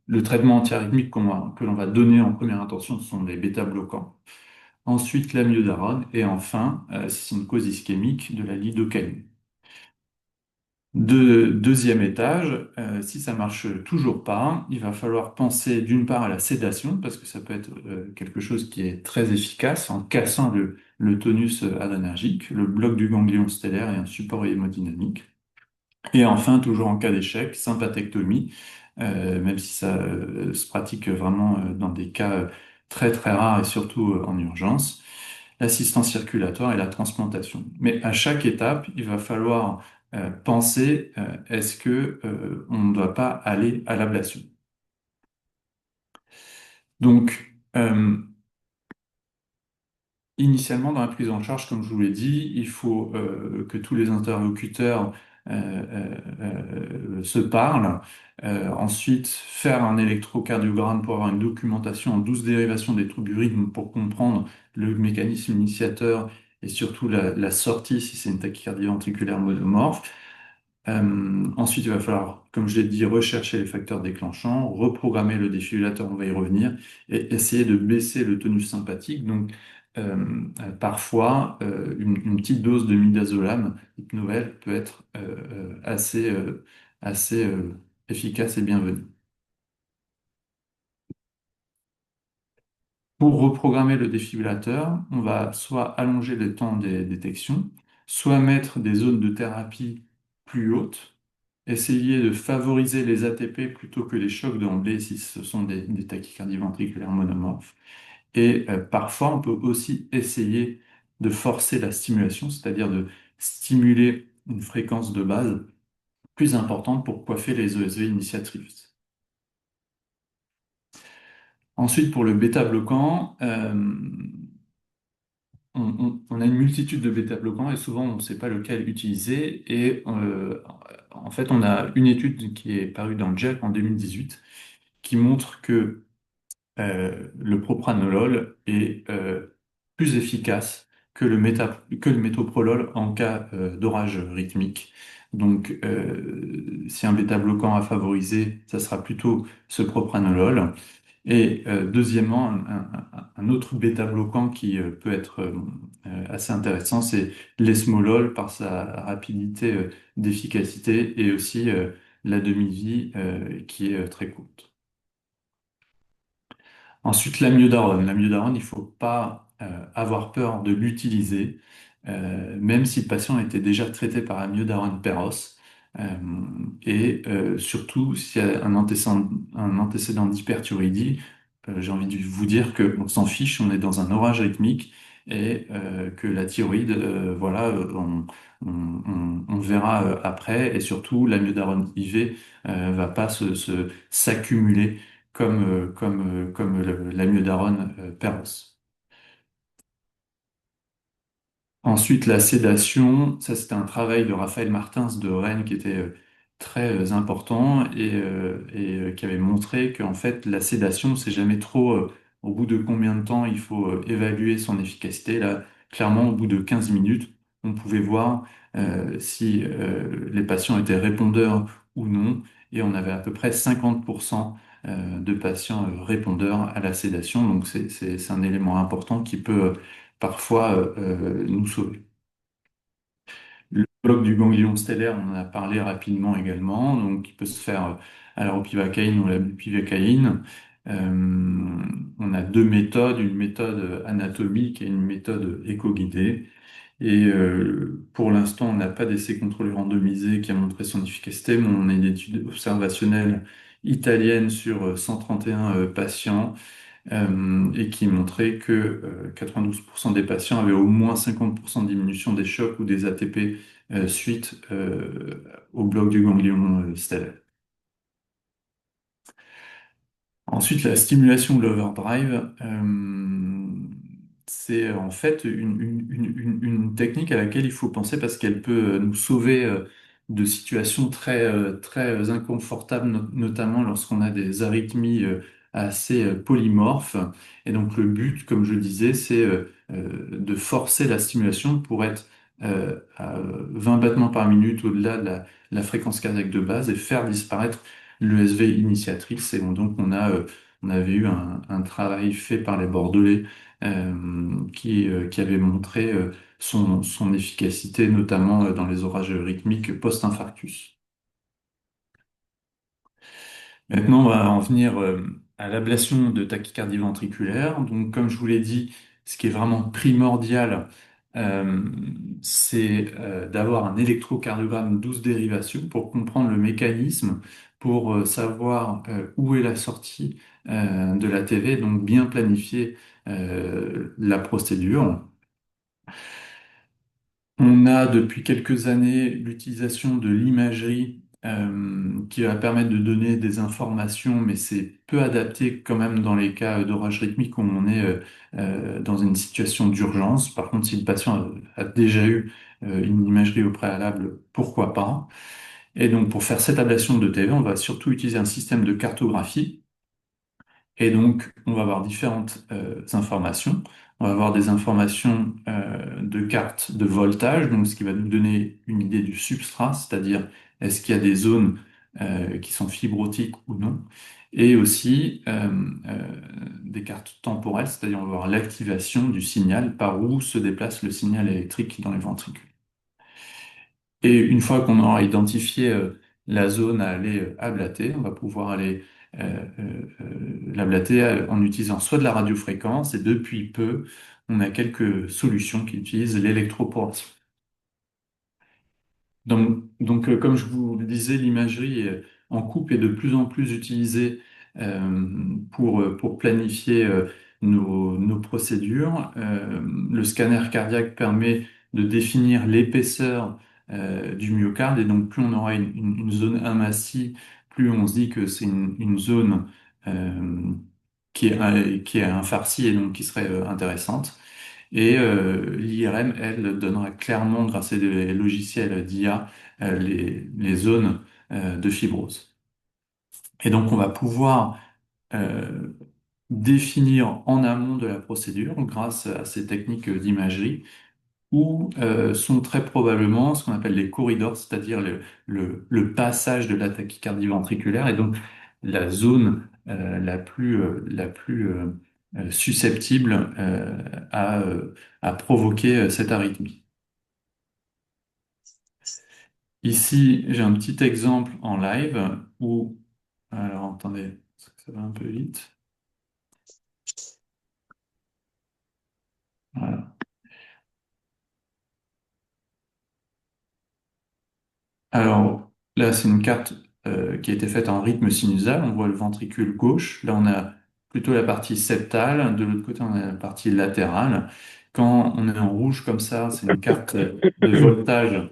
C: le traitement antiarythmique que l'on va donner en première intention, ce sont les bêta-bloquants. Ensuite, l'amiodarone. Et enfin, si c'est une cause ischémique, de la lidocaïne. Deuxième étage, si ça marche toujours pas, il va falloir penser d'une part à la sédation, parce que ça peut être quelque chose qui est très efficace en cassant le tonus adrénergique, le bloc du ganglion stellaire et un support hémodynamique. Et enfin, toujours en cas d'échec, sympathectomie, même si ça se pratique vraiment dans des cas très très rares et surtout en urgence, l'assistance circulatoire et la transplantation. Mais à chaque étape, il va falloir penser, est-ce que on ne doit pas aller à l'ablation? Donc, initialement, dans la prise en charge, comme je vous l'ai dit, il faut que tous les interlocuteurs se parlent. Ensuite, faire un électrocardiogramme pour avoir une documentation en 12 dérivations des troubles du rythme pour comprendre le mécanisme initiateur et surtout la sortie si c'est une tachycardie ventriculaire monomorphe. Ensuite, il va falloir, comme je l'ai dit, rechercher les facteurs déclenchants, reprogrammer le défibrillateur, on va y revenir, et essayer de baisser le tonus sympathique. Donc, parfois, une petite dose de midazolam nouvelle peut être assez efficace et bienvenue. Pour reprogrammer le défibrillateur, on va soit allonger le temps des détections, soit mettre des zones de thérapie plus hautes, essayer de favoriser les ATP plutôt que les chocs d'emblée si ce sont des tachycardies ventriculaires monomorphes. Et parfois, on peut aussi essayer de forcer la stimulation, c'est-à-dire de stimuler une fréquence de base plus importante pour coiffer les ESV initiatrices. Ensuite, pour le bêta-bloquant, on a une multitude de bêta-bloquants et souvent on ne sait pas lequel utiliser. Et en fait, on a une étude qui est parue dans JACC en 2018 qui montre que le propranolol est plus efficace que le métoprolol en cas d'orage rythmique. Donc, si un bêta-bloquant à favoriser, ça sera plutôt ce propranolol. Et deuxièmement, un autre bêta-bloquant qui peut être assez intéressant, c'est l'esmolol par sa rapidité d'efficacité et aussi la demi-vie qui est très courte. Ensuite, l'amiodarone. L'amiodarone, il ne faut pas avoir peur de l'utiliser, même si le patient était déjà traité par amiodarone péros. Euh, et surtout, s'il y a un antécédent d'hyperthyroïdie, j'ai envie de vous dire qu'on s'en fiche, on est dans un orage rythmique et que la thyroïde, voilà, on verra après. Et surtout, l'amiodarone IV va pas s'accumuler comme l'amiodarone Peros. Ensuite, la sédation, ça c'était un travail de Raphaël Martins de Rennes qui était très important et qui avait montré qu'en fait la sédation, c'est jamais trop au bout de combien de temps il faut évaluer son efficacité. Là, clairement, au bout de 15 minutes, on pouvait voir si les patients étaient répondeurs ou non et on avait à peu près 50% de patients répondeurs à la sédation. Donc c'est un élément important qui peut parfois nous sauver. Le bloc du ganglion stellaire, on en a parlé rapidement également, donc il peut se faire à la ropivacaïne ou à la bupivacaïne. On a deux méthodes, une méthode anatomique et une méthode éco-guidée. Et pour l'instant, on n'a pas d'essai contrôlé randomisé qui a montré son efficacité, mais on a une étude observationnelle italienne sur 131 patients et qui montrait que 92% des patients avaient au moins 50% de diminution des chocs ou des ATP suite au bloc du ganglion stellaire. Ensuite, la stimulation de l'overdrive, c'est en fait une technique à laquelle il faut penser parce qu'elle peut nous sauver de situations très inconfortables, notamment lorsqu'on a des arythmies assez polymorphes. Et donc le but, comme je le disais, c'est de forcer la stimulation pour être à 20 battements par minute au-delà de la fréquence cardiaque de base et faire disparaître l'ESV initiatrice. Et donc, on avait eu un travail fait par les Bordelais qui avait montré son efficacité, notamment dans les orages rythmiques post-infarctus. Maintenant, on va en venir à l'ablation de tachycardie ventriculaire. Donc, comme je vous l'ai dit, ce qui est vraiment primordial, euh, c'est d'avoir un électrocardiogramme 12 dérivations pour comprendre le mécanisme, pour savoir où est la sortie de la TV, donc bien planifier la procédure. On a depuis quelques années l'utilisation de l'imagerie qui va permettre de donner des informations, mais c'est peu adapté quand même dans les cas d'orage rythmique où on est dans une situation d'urgence. Par contre, si le patient a déjà eu une imagerie au préalable, pourquoi pas? Et donc, pour faire cette ablation de TV, on va surtout utiliser un système de cartographie et donc, on va avoir différentes informations. On va avoir des informations de cartes de voltage, donc ce qui va nous donner une idée du substrat, c'est-à-dire est-ce qu'il y a des zones qui sont fibrotiques ou non. Et aussi des cartes temporelles, c'est-à-dire on va voir l'activation du signal, par où se déplace le signal électrique dans les ventricules. Et une fois qu'on aura identifié la zone à aller ablater, on va pouvoir aller l'ablater en utilisant soit de la radiofréquence, et depuis peu, on a quelques solutions qui utilisent l'électroporation. Comme je vous le disais, l'imagerie en coupe est de plus en plus utilisée pour planifier nos procédures. Le scanner cardiaque permet de définir l'épaisseur du myocarde, et donc plus on aura une zone amincie, plus on se dit que c'est une zone euh, qui est infarcie et donc qui serait intéressante. Et l'IRM, elle, donnera clairement, grâce à des logiciels d'IA, les zones de fibrose. Et donc, on va pouvoir euh, définir en amont de la procédure, grâce à ces techniques d'imagerie, où sont très probablement ce qu'on appelle les corridors, c'est-à-dire le passage de la tachycardie ventriculaire, et donc la zone la plus susceptible à provoquer cette arythmie. Ici, j'ai un petit exemple en live où, alors attendez, parce que ça va un peu vite. Voilà. Alors là, c'est une carte qui a été faite en rythme sinusal. On voit le ventricule gauche. Là, on a plutôt la partie septale. De l'autre côté, on a la partie latérale. Quand on est en rouge comme ça, c'est une carte de voltage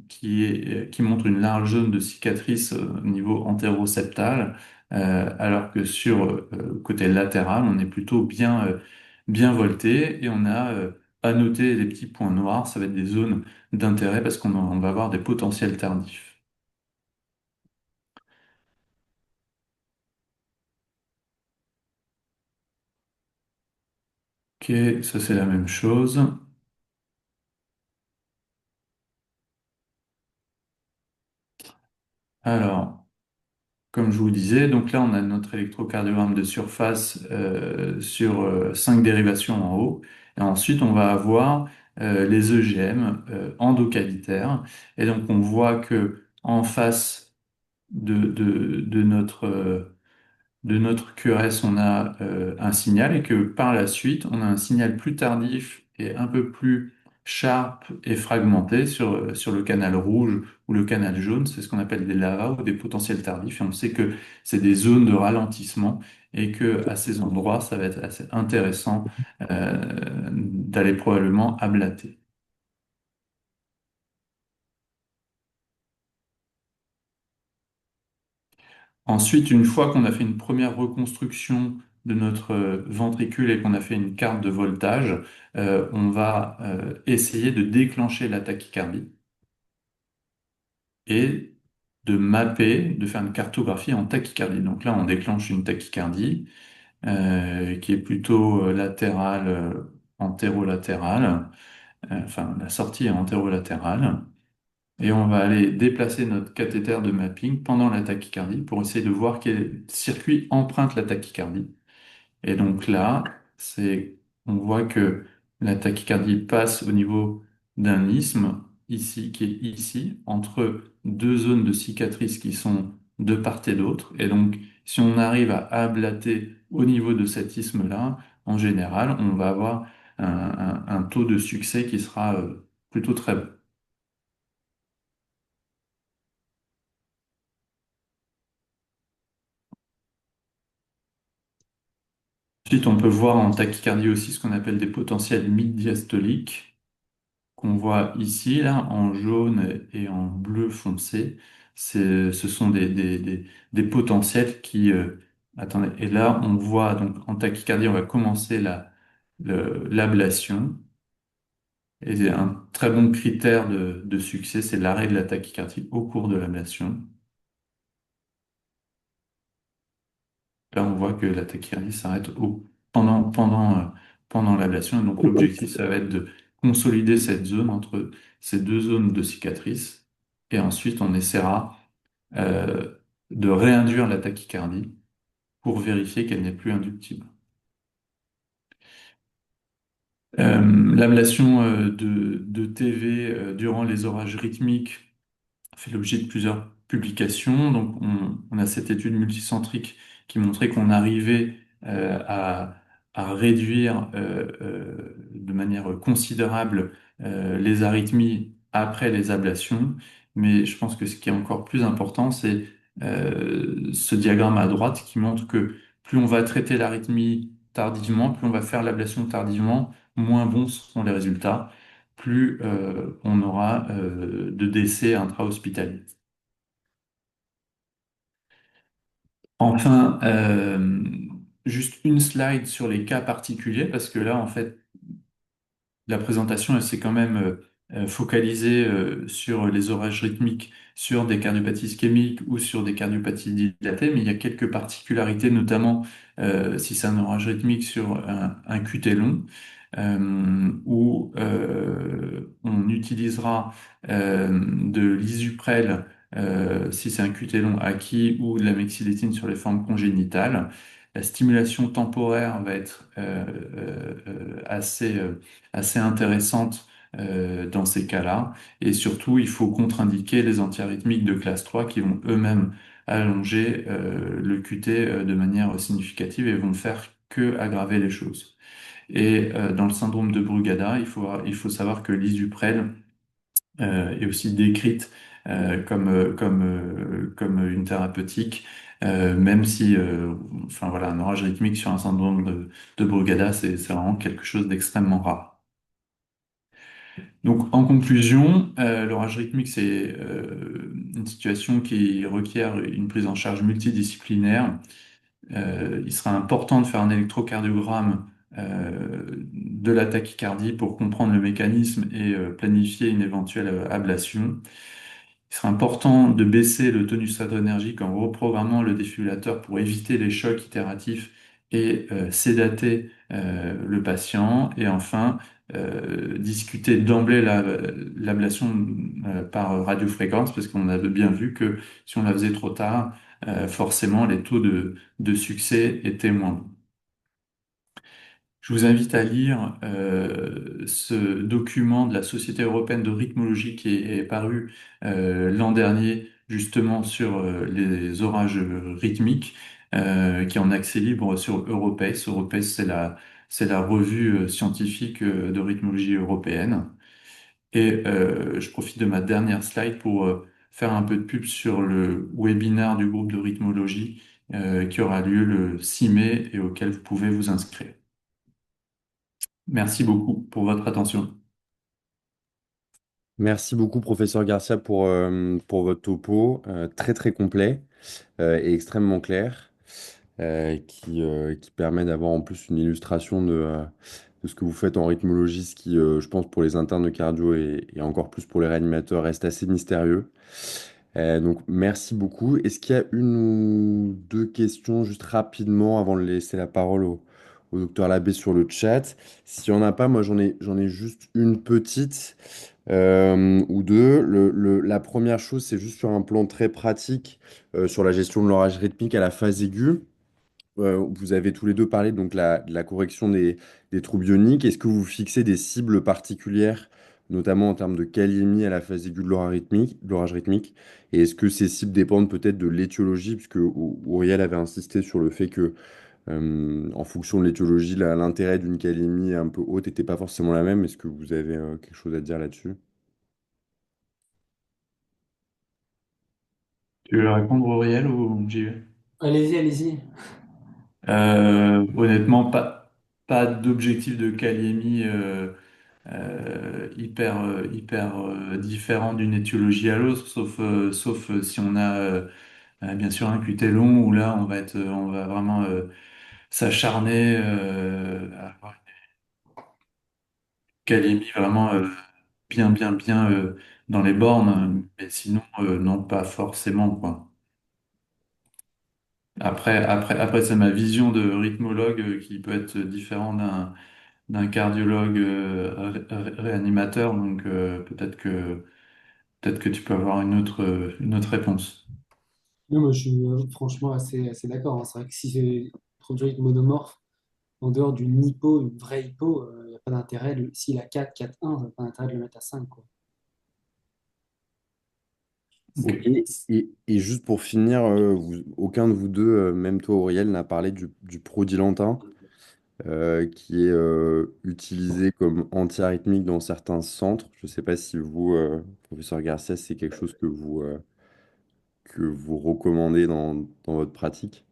C: qui montre une large zone de cicatrice au niveau antéroseptal, alors que sur le côté latéral, on est plutôt bien volté, et on a à noter des petits points noirs. Ça va être des zones d'intérêt parce on va avoir des potentiels tardifs. Ok, ça c'est la même chose. Alors, comme je vous disais, donc là on a notre électrocardiogramme de surface sur 5 dérivations en haut. Et ensuite on va avoir les EGM endocavitaires. Et donc on voit que en face de notre de notre QRS, on a un signal et que par la suite, on a un signal plus tardif et un peu plus sharp et fragmenté sur le canal rouge ou le canal jaune. C'est ce qu'on appelle des lavas ou des potentiels tardifs. Et on sait que c'est des zones de ralentissement et que à ces endroits, ça va être assez intéressant d'aller probablement ablater. Ensuite, une fois qu'on a fait une première reconstruction de notre ventricule et qu'on a fait une carte de voltage, on va essayer de déclencher la tachycardie et de mapper, de faire une cartographie en tachycardie. Donc là, on déclenche une tachycardie qui est plutôt latérale, antérolatérale, enfin la sortie est antérolatérale. Et on va aller déplacer notre cathéter de mapping pendant la tachycardie pour essayer de voir quel circuit emprunte la tachycardie. Et donc là, on voit que la tachycardie passe au niveau d'un isthme, ici, qui est ici, entre deux zones de cicatrices qui sont de part et d'autre. Et donc, si on arrive à ablater au niveau de cet isthme-là, en général, on va avoir un taux de succès qui sera plutôt très bon. Ensuite, on peut voir en tachycardie aussi ce qu'on appelle des potentiels mid-diastoliques, qu'on voit ici, là, en jaune et en bleu foncé. Ce sont des potentiels qui... attendez, et là, on voit, donc en tachycardie, on va commencer l'ablation. Et un très bon critère de succès, c'est l'arrêt de la tachycardie au cours de l'ablation. Là, on voit que la tachycardie s'arrête pendant l'ablation. Et donc, l'objectif, ça va être de consolider cette zone entre ces deux zones de cicatrice. Et ensuite, on essaiera euh, de réinduire la tachycardie pour vérifier qu'elle n'est plus inductible. L'ablation de TV durant les orages rythmiques fait l'objet de plusieurs publications. Donc, on a cette étude multicentrique qui montrait qu'on arrivait à réduire de manière considérable les arythmies après les ablations. Mais je pense que ce qui est encore plus important, c'est ce diagramme à droite qui montre que plus on va traiter l'arythmie tardivement, plus on va faire l'ablation tardivement, moins bons seront les résultats, plus on aura de décès intra-hospitaliers. Enfin, juste une slide sur les cas particuliers, parce que là, en fait, la présentation, elle s'est quand même focalisée sur les orages rythmiques, sur des cardiopathies ischémiques ou sur des cardiopathies dilatées, mais il y a quelques particularités, notamment si c'est un orage rythmique sur un QT long, où on utilisera de l'isuprel si c'est un QT long acquis ou de la mexilétine sur les formes congénitales. La stimulation temporaire va être assez intéressante dans ces cas-là. Et surtout, il faut contre-indiquer les antiarythmiques de classe 3 qui vont eux-mêmes allonger le QT de manière significative et vont faire que aggraver les choses. Et dans le syndrome de Brugada, il faut savoir que l'isuprel est aussi décrite comme une thérapeutique, même si, enfin voilà, un orage rythmique sur un syndrome de Brugada, c'est vraiment quelque chose d'extrêmement rare. Donc, en conclusion, l'orage rythmique, c'est une situation qui requiert une prise en charge multidisciplinaire. Il sera important de faire un électrocardiogramme de la tachycardie pour comprendre le mécanisme et planifier une éventuelle ablation. Il sera important de baisser le tonus adrénergique en reprogrammant le défibrillateur pour éviter les chocs itératifs et sédater le patient. Et enfin, discuter d'emblée l'ablation par radiofréquence, parce qu'on avait bien vu que si on la faisait trop tard, forcément les taux de succès étaient moins bons. Je vous invite à lire ce document de la Société européenne de rythmologie qui est paru l'an dernier justement sur les orages rythmiques. qui est en accès libre sur Europace. Europace, c'est la revue scientifique de rythmologie européenne. Et je profite de ma dernière slide pour faire un peu de pub sur le webinaire du groupe de rythmologie qui aura lieu le 6 mai et auquel vous pouvez vous inscrire. Merci beaucoup pour votre attention.
A: Merci beaucoup, professeur Garcia, pour votre topo très très complet et extrêmement clair, qui permet d'avoir en plus une illustration de ce que vous faites en rythmologie, ce qui, je pense, pour les internes de cardio et encore plus pour les réanimateurs, reste assez mystérieux. Donc, merci beaucoup. Est-ce qu'il y a une ou deux questions juste rapidement avant de laisser la parole au docteur Labbé sur le chat? S'il n'y en a pas, moi j'en ai juste une petite ou deux. La première chose, c'est juste sur un plan très pratique sur la gestion de l'orage rythmique à la phase aiguë. Vous avez tous les deux parlé donc de la correction des troubles ioniques. Est-ce que vous fixez des cibles particulières, notamment en termes de kaliémie à la phase aiguë de l'orage rythmique? Et est-ce que ces cibles dépendent peut-être de l'étiologie, puisque Auriel avait insisté sur le fait que, en fonction de l'étiologie, l'intérêt d'une kaliémie un peu haute n'était pas forcément la même. Est-ce que vous avez quelque chose à dire là-dessus?
C: Tu veux répondre, Auriel, ou j'y vais?
B: Allez-y, allez-y.
C: Honnêtement, pas d'objectif de kaliémie hyper différent d'une étiologie à l'autre, sauf si on a bien sûr un QT long où là on va vraiment s'acharner à avoir une kaliémie vraiment bien dans les bornes, mais sinon non pas forcément quoi. Après c'est ma vision de rythmologue qui peut être différent d'un cardiologue réanimateur, donc peut-être que tu peux avoir une autre réponse.
B: Non, moi, je suis franchement assez d'accord, hein. C'est vrai que si c'est trop de monomorphe, en dehors d'une hypo, une vraie hypo, il n'y a pas d'intérêt. S'il a 4, 4, 1, il n'y a pas d'intérêt de le mettre à 5, quoi.
C: Ok.
A: Ok. Et juste pour finir, aucun de vous deux, même toi Auriel, n'a parlé du Prodilantin, qui est utilisé comme antiarythmique dans certains centres. Je ne sais pas si vous, professeur Garcia, c'est quelque chose que vous recommandez dans votre pratique.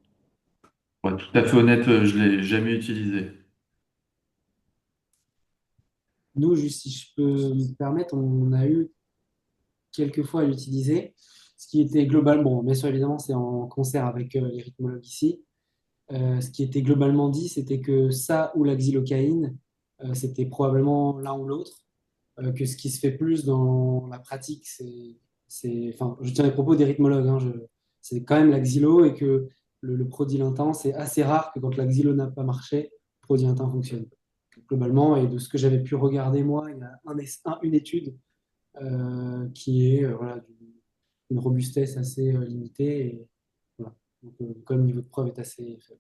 C: Pour être tout à fait honnête, je l'ai jamais utilisé.
B: Nous, juste si je peux me permettre, on a eu quelques fois à l'utiliser, ce qui était globalement, bon, bien sûr, évidemment, c'est en concert avec les rythmologues ici. Ce qui était globalement dit, c'était que ça ou la xylocaïne, c'était probablement l'un ou l'autre. Que ce qui se fait plus dans la pratique, enfin, je tiens les propos des rythmologues, hein, c'est quand même la xylo et que le prodilintin, c'est assez rare que quand la xylo n'a pas marché, le prodilintin fonctionne. Globalement, et de ce que j'avais pu regarder moi, il y a une étude qui est voilà, une robustesse assez limitée. Et, voilà. Donc, comme le niveau de preuve est assez faible.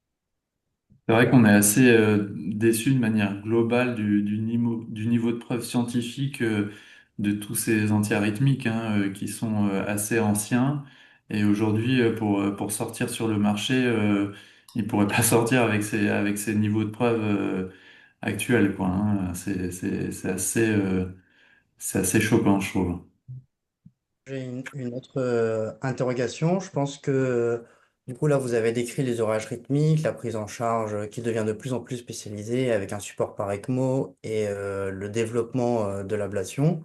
C: C'est vrai qu'on est assez déçu de manière globale du niveau de preuve scientifique de tous ces antiarythmiques hein, qui sont assez anciens. Et aujourd'hui, pour sortir sur le marché, ils ne pourraient pas sortir avec ces niveaux de preuve actuels, quoi, hein. C'est assez choquant, je trouve.
D: J'ai une autre interrogation. Je pense que du coup là vous avez décrit les orages rythmiques, la prise en charge qui devient de plus en plus spécialisée avec un support par ECMO et le développement de l'ablation.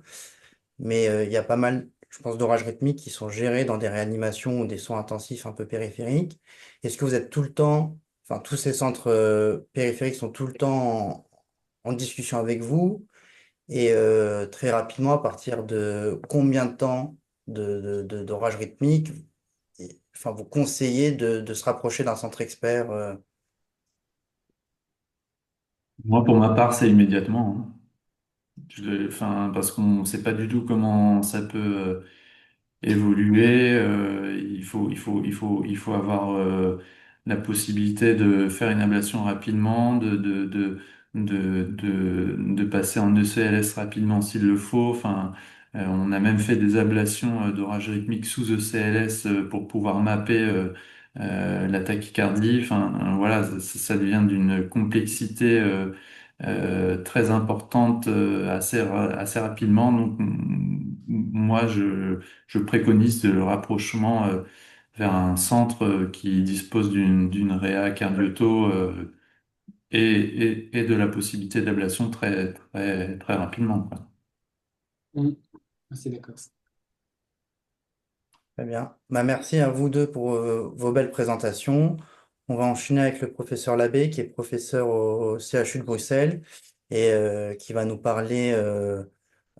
D: Mais il y a pas mal, je pense, d'orages rythmiques qui sont gérés dans des réanimations ou des soins intensifs un peu périphériques. Est-ce que vous êtes tout le temps, enfin tous ces centres périphériques sont tout le temps en discussion avec vous? Et très rapidement, à partir de combien de temps d'orage rythmique, enfin, vous conseillez de se rapprocher d'un centre expert
C: Moi, pour ma part, c'est immédiatement, hein. Enfin, parce qu'on ne sait pas du tout comment ça peut évoluer. Il faut avoir la possibilité de faire une ablation rapidement, de passer en ECLS rapidement s'il le faut. Enfin, on a même fait des ablations d'orage rythmique sous ECLS pour pouvoir mapper la tachycardie. Enfin, voilà, ça devient d'une complexité très importante assez rapidement. Donc, moi, je préconise le rapprochement vers un centre qui dispose d'une réa cardioto et de la possibilité d'ablation très rapidement, quoi.
B: Mm. C'est d'accord.
D: Très bien. Bah, merci à vous deux pour vos belles présentations. On va enchaîner avec le professeur Labbé, qui est professeur au CHU de Bruxelles et qui va nous parler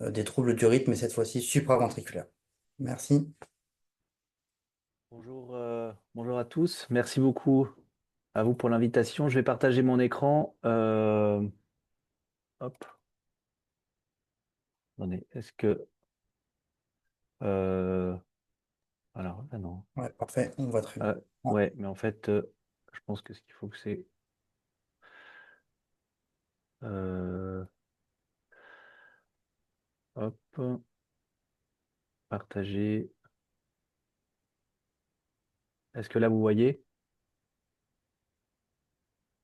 D: des troubles du rythme, mais cette fois-ci supraventriculaires. Merci.
E: Bonjour, bonjour à tous. Merci beaucoup à vous pour l'invitation. Je vais partager mon écran. Hop, attendez, est-ce que... euh, alors, là, non.
D: Ouais, parfait, on voit très bien. Ah,
E: Ouais, mais en fait, je pense que ce qu'il faut que c'est... euh, hop, partager. Est-ce que là, vous voyez?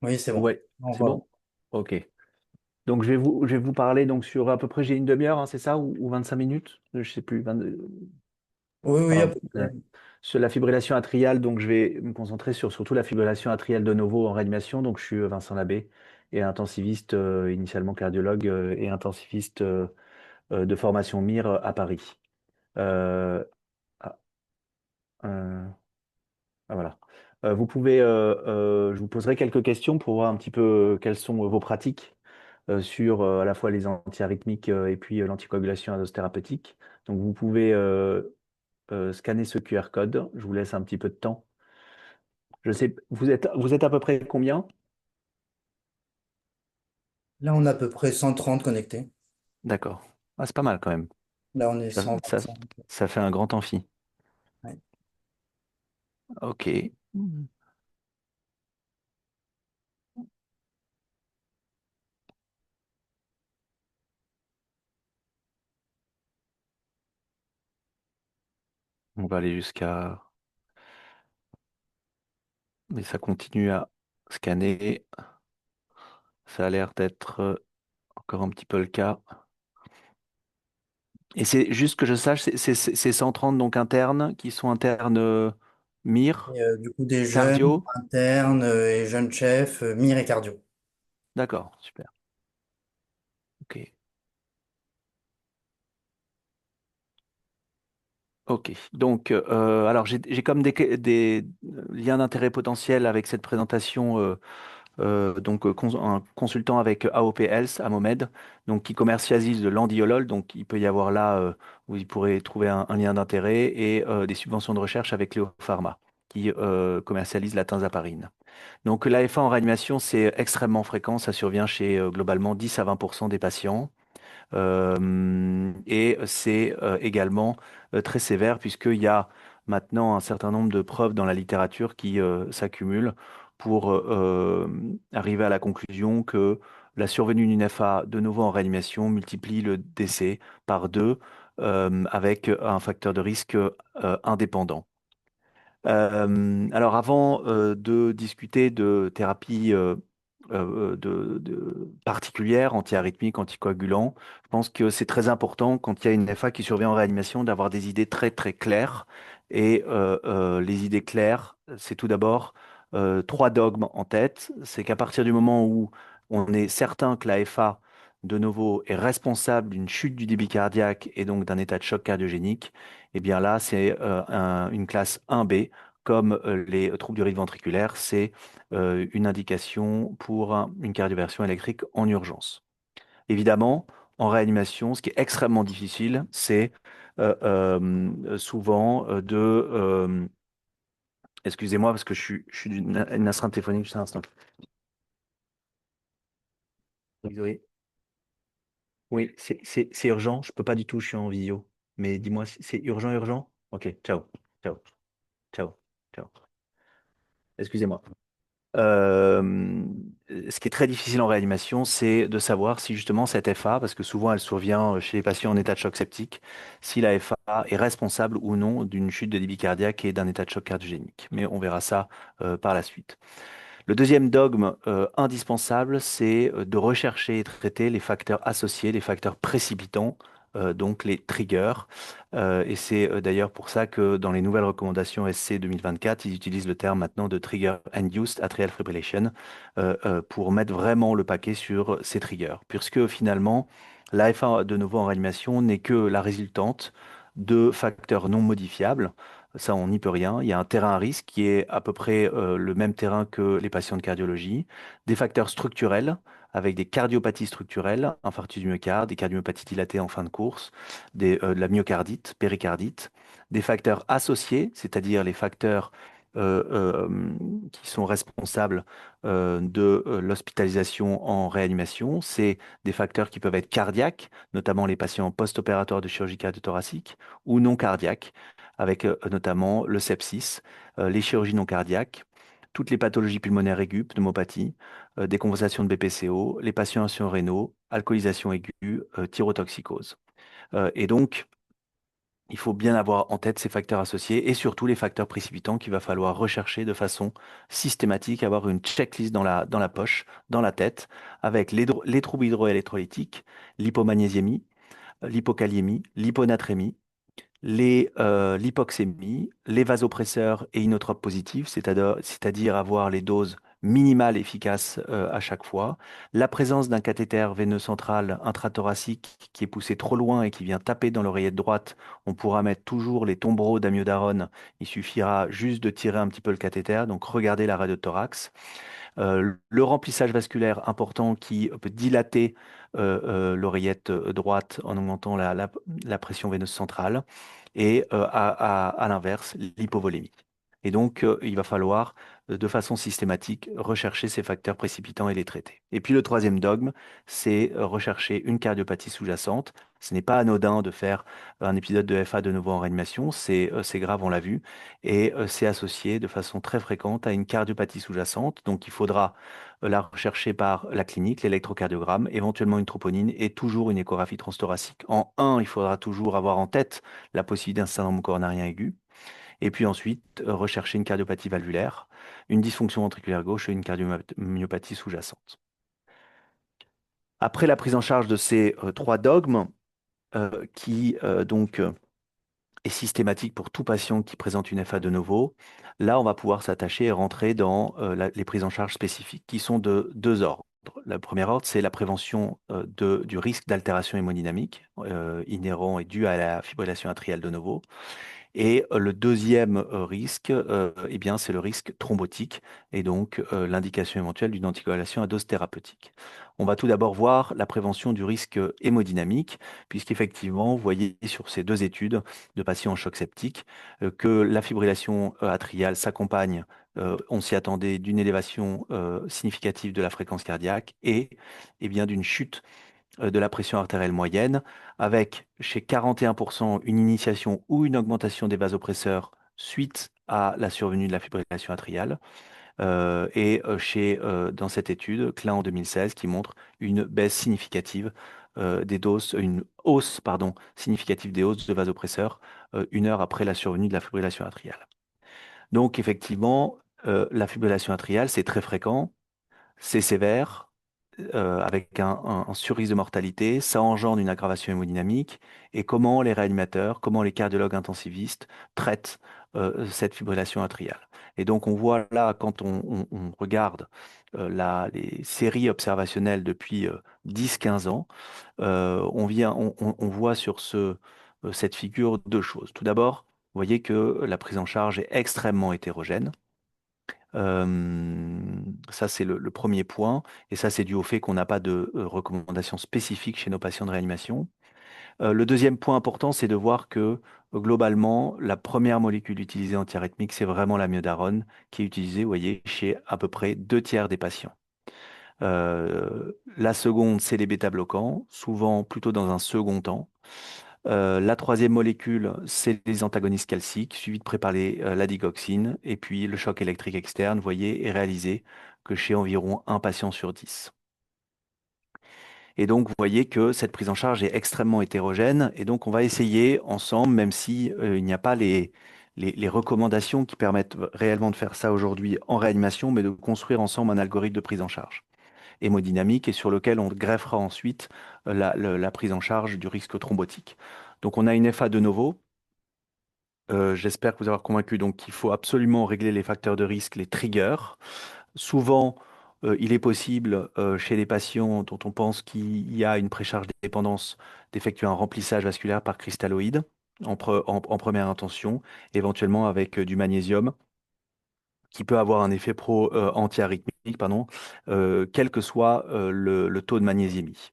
D: oui, c'est bon.
E: Ouais,
D: On
E: c'est
D: voit.
E: bon? Ok. Donc, je vais vous parler donc, sur à peu près, j'ai une demi-heure, hein, c'est ça? Ou 25 minutes? Je sais plus.
D: Oui, oui, à
E: Enfin,
D: peu près.
E: sur la fibrillation atriale, donc je vais me concentrer sur surtout la fibrillation atriale de novo en réanimation. Donc je suis Vincent Labbé et intensiviste, initialement cardiologue et intensiviste de formation MIR à Paris. Euh, ah, euh, voilà. Vous pouvez, je vous poserai quelques questions pour voir un petit peu quelles sont vos pratiques sur à la fois les antiarythmiques et puis l'anticoagulation à dose thérapeutique. Donc vous pouvez scanner ce QR code. Je vous laisse un petit peu de temps. Je sais, vous êtes à peu près combien?
D: Là, on a à peu près 130 connectés.
E: D'accord. Ah, c'est pas mal quand même.
D: Là, on est
E: Ça, ça,
D: 125.
E: ça fait un grand amphi.
D: Ouais.
E: Ok. On va aller jusqu'à... Mais ça continue à scanner. Ça a l'air d'être encore un petit peu le cas. Et c'est juste que je sache, c'est 130 donc internes qui sont internes MIR,
D: Et, du coup, des jeunes,
E: cardio.
D: internes et jeunes chefs, mire et cardio.
E: D'accord, super. Ok. Ok. Donc, alors j'ai comme des liens d'intérêt potentiels avec cette présentation. Donc un consultant avec AOP Health à Momed, donc qui commercialise de l'andiolol, donc il peut y avoir là où il pourrait trouver un lien d'intérêt et des subventions de recherche avec Léo Pharma qui commercialise la tinzaparine. Donc l'AFA en réanimation, c'est extrêmement fréquent, ça survient chez globalement 10 à 20% des patients. Et c'est également très sévère puisqu'il y a maintenant un certain nombre de preuves dans la littérature qui s'accumulent pour arriver à la conclusion que la survenue d'une FA de nouveau en réanimation multiplie le décès par deux avec un facteur de risque indépendant. Alors avant de discuter de thérapie particulière, antiarythmique, anticoagulant, je pense que c'est très important quand il y a une FA qui survient en réanimation d'avoir des idées très très claires. Et les idées claires, c'est tout d'abord trois dogmes en tête. C'est qu'à partir du moment où on est certain que la FA de nouveau est responsable d'une chute du débit cardiaque et donc d'un état de choc cardiogénique, eh bien là, c'est une classe 1B comme les troubles du rythme ventriculaire, c'est une indication pour une cardioversion électrique en urgence. Évidemment, en réanimation, ce qui est extrêmement difficile, c'est souvent excusez-moi parce que je suis d'une astreinte téléphonique, juste un instant. Désolé. Oui, c'est urgent, je peux pas du tout, je suis en visio. Mais dis-moi, c'est urgent, urgent? Ok, ciao, ciao, ciao, ciao. Excusez-moi. Euh, Ce qui est très difficile en réanimation, c'est de savoir si justement cette FA, parce que souvent elle survient chez les patients en état de choc septique, si la FA est responsable ou non d'une chute de débit cardiaque et d'un état de choc cardiogénique. Mais on verra ça par la suite. Le deuxième dogme indispensable, c'est de rechercher et traiter les facteurs associés, les facteurs précipitants, donc les triggers. Et c'est d'ailleurs pour ça que dans les nouvelles recommandations SC 2024, ils utilisent le terme maintenant de trigger induced atrial fibrillation pour mettre vraiment le paquet sur ces triggers. Puisque finalement, l'AFA de nouveau en réanimation n'est que la résultante de facteurs non modifiables. Ça, on n'y peut rien. Il y a un terrain à risque qui est à peu près le même terrain que les patients de cardiologie. Des facteurs structurels avec des cardiopathies structurelles, infarctus du myocarde, des cardiomyopathies dilatées en fin de course, de la myocardite, péricardite. Des facteurs associés, c'est-à-dire les facteurs euh, euh, qui sont responsables de l'hospitalisation en réanimation. C'est des facteurs qui peuvent être cardiaques, notamment les patients post-opératoires de chirurgie cardiothoracique, ou non cardiaques avec notamment le sepsis, les chirurgies non cardiaques, toutes les pathologies pulmonaires aiguës, pneumopathie, décompensation de BPCO, les patients rénaux, alcoolisation aiguë, thyrotoxicose. Et donc, il faut bien avoir en tête ces facteurs associés et surtout les facteurs précipitants qu'il va falloir rechercher de façon systématique, avoir une checklist dans la poche, dans la tête, avec les troubles hydroélectrolytiques, l'hypomagnésiémie, l'hypokaliémie, l'hyponatrémie, l'hypoxémie, les vasopresseurs et inotropes positifs, c'est-à-dire avoir les doses minimales efficaces à chaque fois, la présence d'un cathéter veineux central intrathoracique qui est poussé trop loin et qui vient taper dans l'oreillette droite, on pourra mettre toujours les tombereaux d'amiodarone, il suffira juste de tirer un petit peu le cathéter, donc regardez la radiothorax. Le remplissage vasculaire important qui peut dilater l'oreillette droite en augmentant la pression veineuse centrale et à l'inverse, l'hypovolémie. Et donc, il va falloir, de façon systématique, rechercher ces facteurs précipitants et les traiter. Et puis, le troisième dogme, c'est rechercher une cardiopathie sous-jacente. Ce n'est pas anodin de faire un épisode de FA de nouveau en réanimation, c'est grave, on l'a vu, et c'est associé de façon très fréquente à une cardiopathie sous-jacente. Donc, il faudra la rechercher par la clinique, l'électrocardiogramme, éventuellement une troponine et toujours une échographie transthoracique. En un, il faudra toujours avoir en tête la possibilité d'un syndrome coronarien aigu. Et puis ensuite, rechercher une cardiopathie valvulaire, une dysfonction ventriculaire gauche et une cardiomyopathie sous-jacente. Après la prise en charge de ces trois dogmes, qui est systématique pour tout patient qui présente une FA de novo, là, on va pouvoir s'attacher et rentrer dans les prises en charge spécifiques, qui sont de deux ordres. Le premier ordre, c'est la prévention du risque d'altération hémodynamique inhérent et dû à la fibrillation atriale de novo. Et le deuxième risque, eh bien, c'est le risque thrombotique et donc l'indication éventuelle d'une anticoagulation à dose thérapeutique. On va tout d'abord voir la prévention du risque hémodynamique, puisqu'effectivement, vous voyez sur ces deux études de patients en choc septique que la fibrillation atriale s'accompagne, on s'y attendait, d'une élévation significative de la fréquence cardiaque et eh bien, d'une chute de la pression artérielle moyenne, avec chez 41% une initiation ou une augmentation des vasopresseurs suite à la survenue de la fibrillation atriale. Dans cette étude, Klein en 2016, qui montre une baisse significative des doses, une hausse, pardon, significative des hausses de vasopresseurs 1 heure après la survenue de la fibrillation atriale. Donc, effectivement, la fibrillation atriale, c'est très fréquent, c'est sévère, avec un surrisque de mortalité, ça engendre une aggravation hémodynamique, et comment les réanimateurs, comment les cardiologues intensivistes traitent cette fibrillation atriale. Et donc on voit là, quand on regarde les séries observationnelles depuis 10-15 ans, on voit sur cette figure deux choses. Tout d'abord, vous voyez que la prise en charge est extrêmement hétérogène. Ça, c'est le premier point. Et ça, c'est dû au fait qu'on n'a pas de recommandations spécifiques chez nos patients de réanimation. Le deuxième point important, c'est de voir que globalement, la première molécule utilisée antiarythmique, c'est vraiment la myodarone, qui est utilisée, vous voyez, chez à peu près 2 tiers des patients. La seconde, c'est les bêta-bloquants, souvent plutôt dans un second temps. La troisième molécule, c'est les antagonistes calciques, suivi de près par la digoxine. Et puis le choc électrique externe, vous voyez, est réalisé que chez environ un patient sur 10. Et donc, vous voyez que cette prise en charge est extrêmement hétérogène. Et donc, on va essayer ensemble, même si il n'y a pas les recommandations qui permettent réellement de faire ça aujourd'hui en réanimation, mais de construire ensemble un algorithme de prise en charge hémodynamique et sur lequel on greffera ensuite la prise en charge du risque thrombotique. Donc, on a une FA de novo. J'espère que vous avoir convaincu donc qu'il faut absolument régler les facteurs de risque, les triggers. Souvent, il est possible chez les patients dont on pense qu'il y a une précharge dépendance d'effectuer un remplissage vasculaire par cristalloïde en première intention, éventuellement avec du magnésium, qui peut avoir un effet anti-arythmique, pardon, quel que soit le taux de magnésiémie.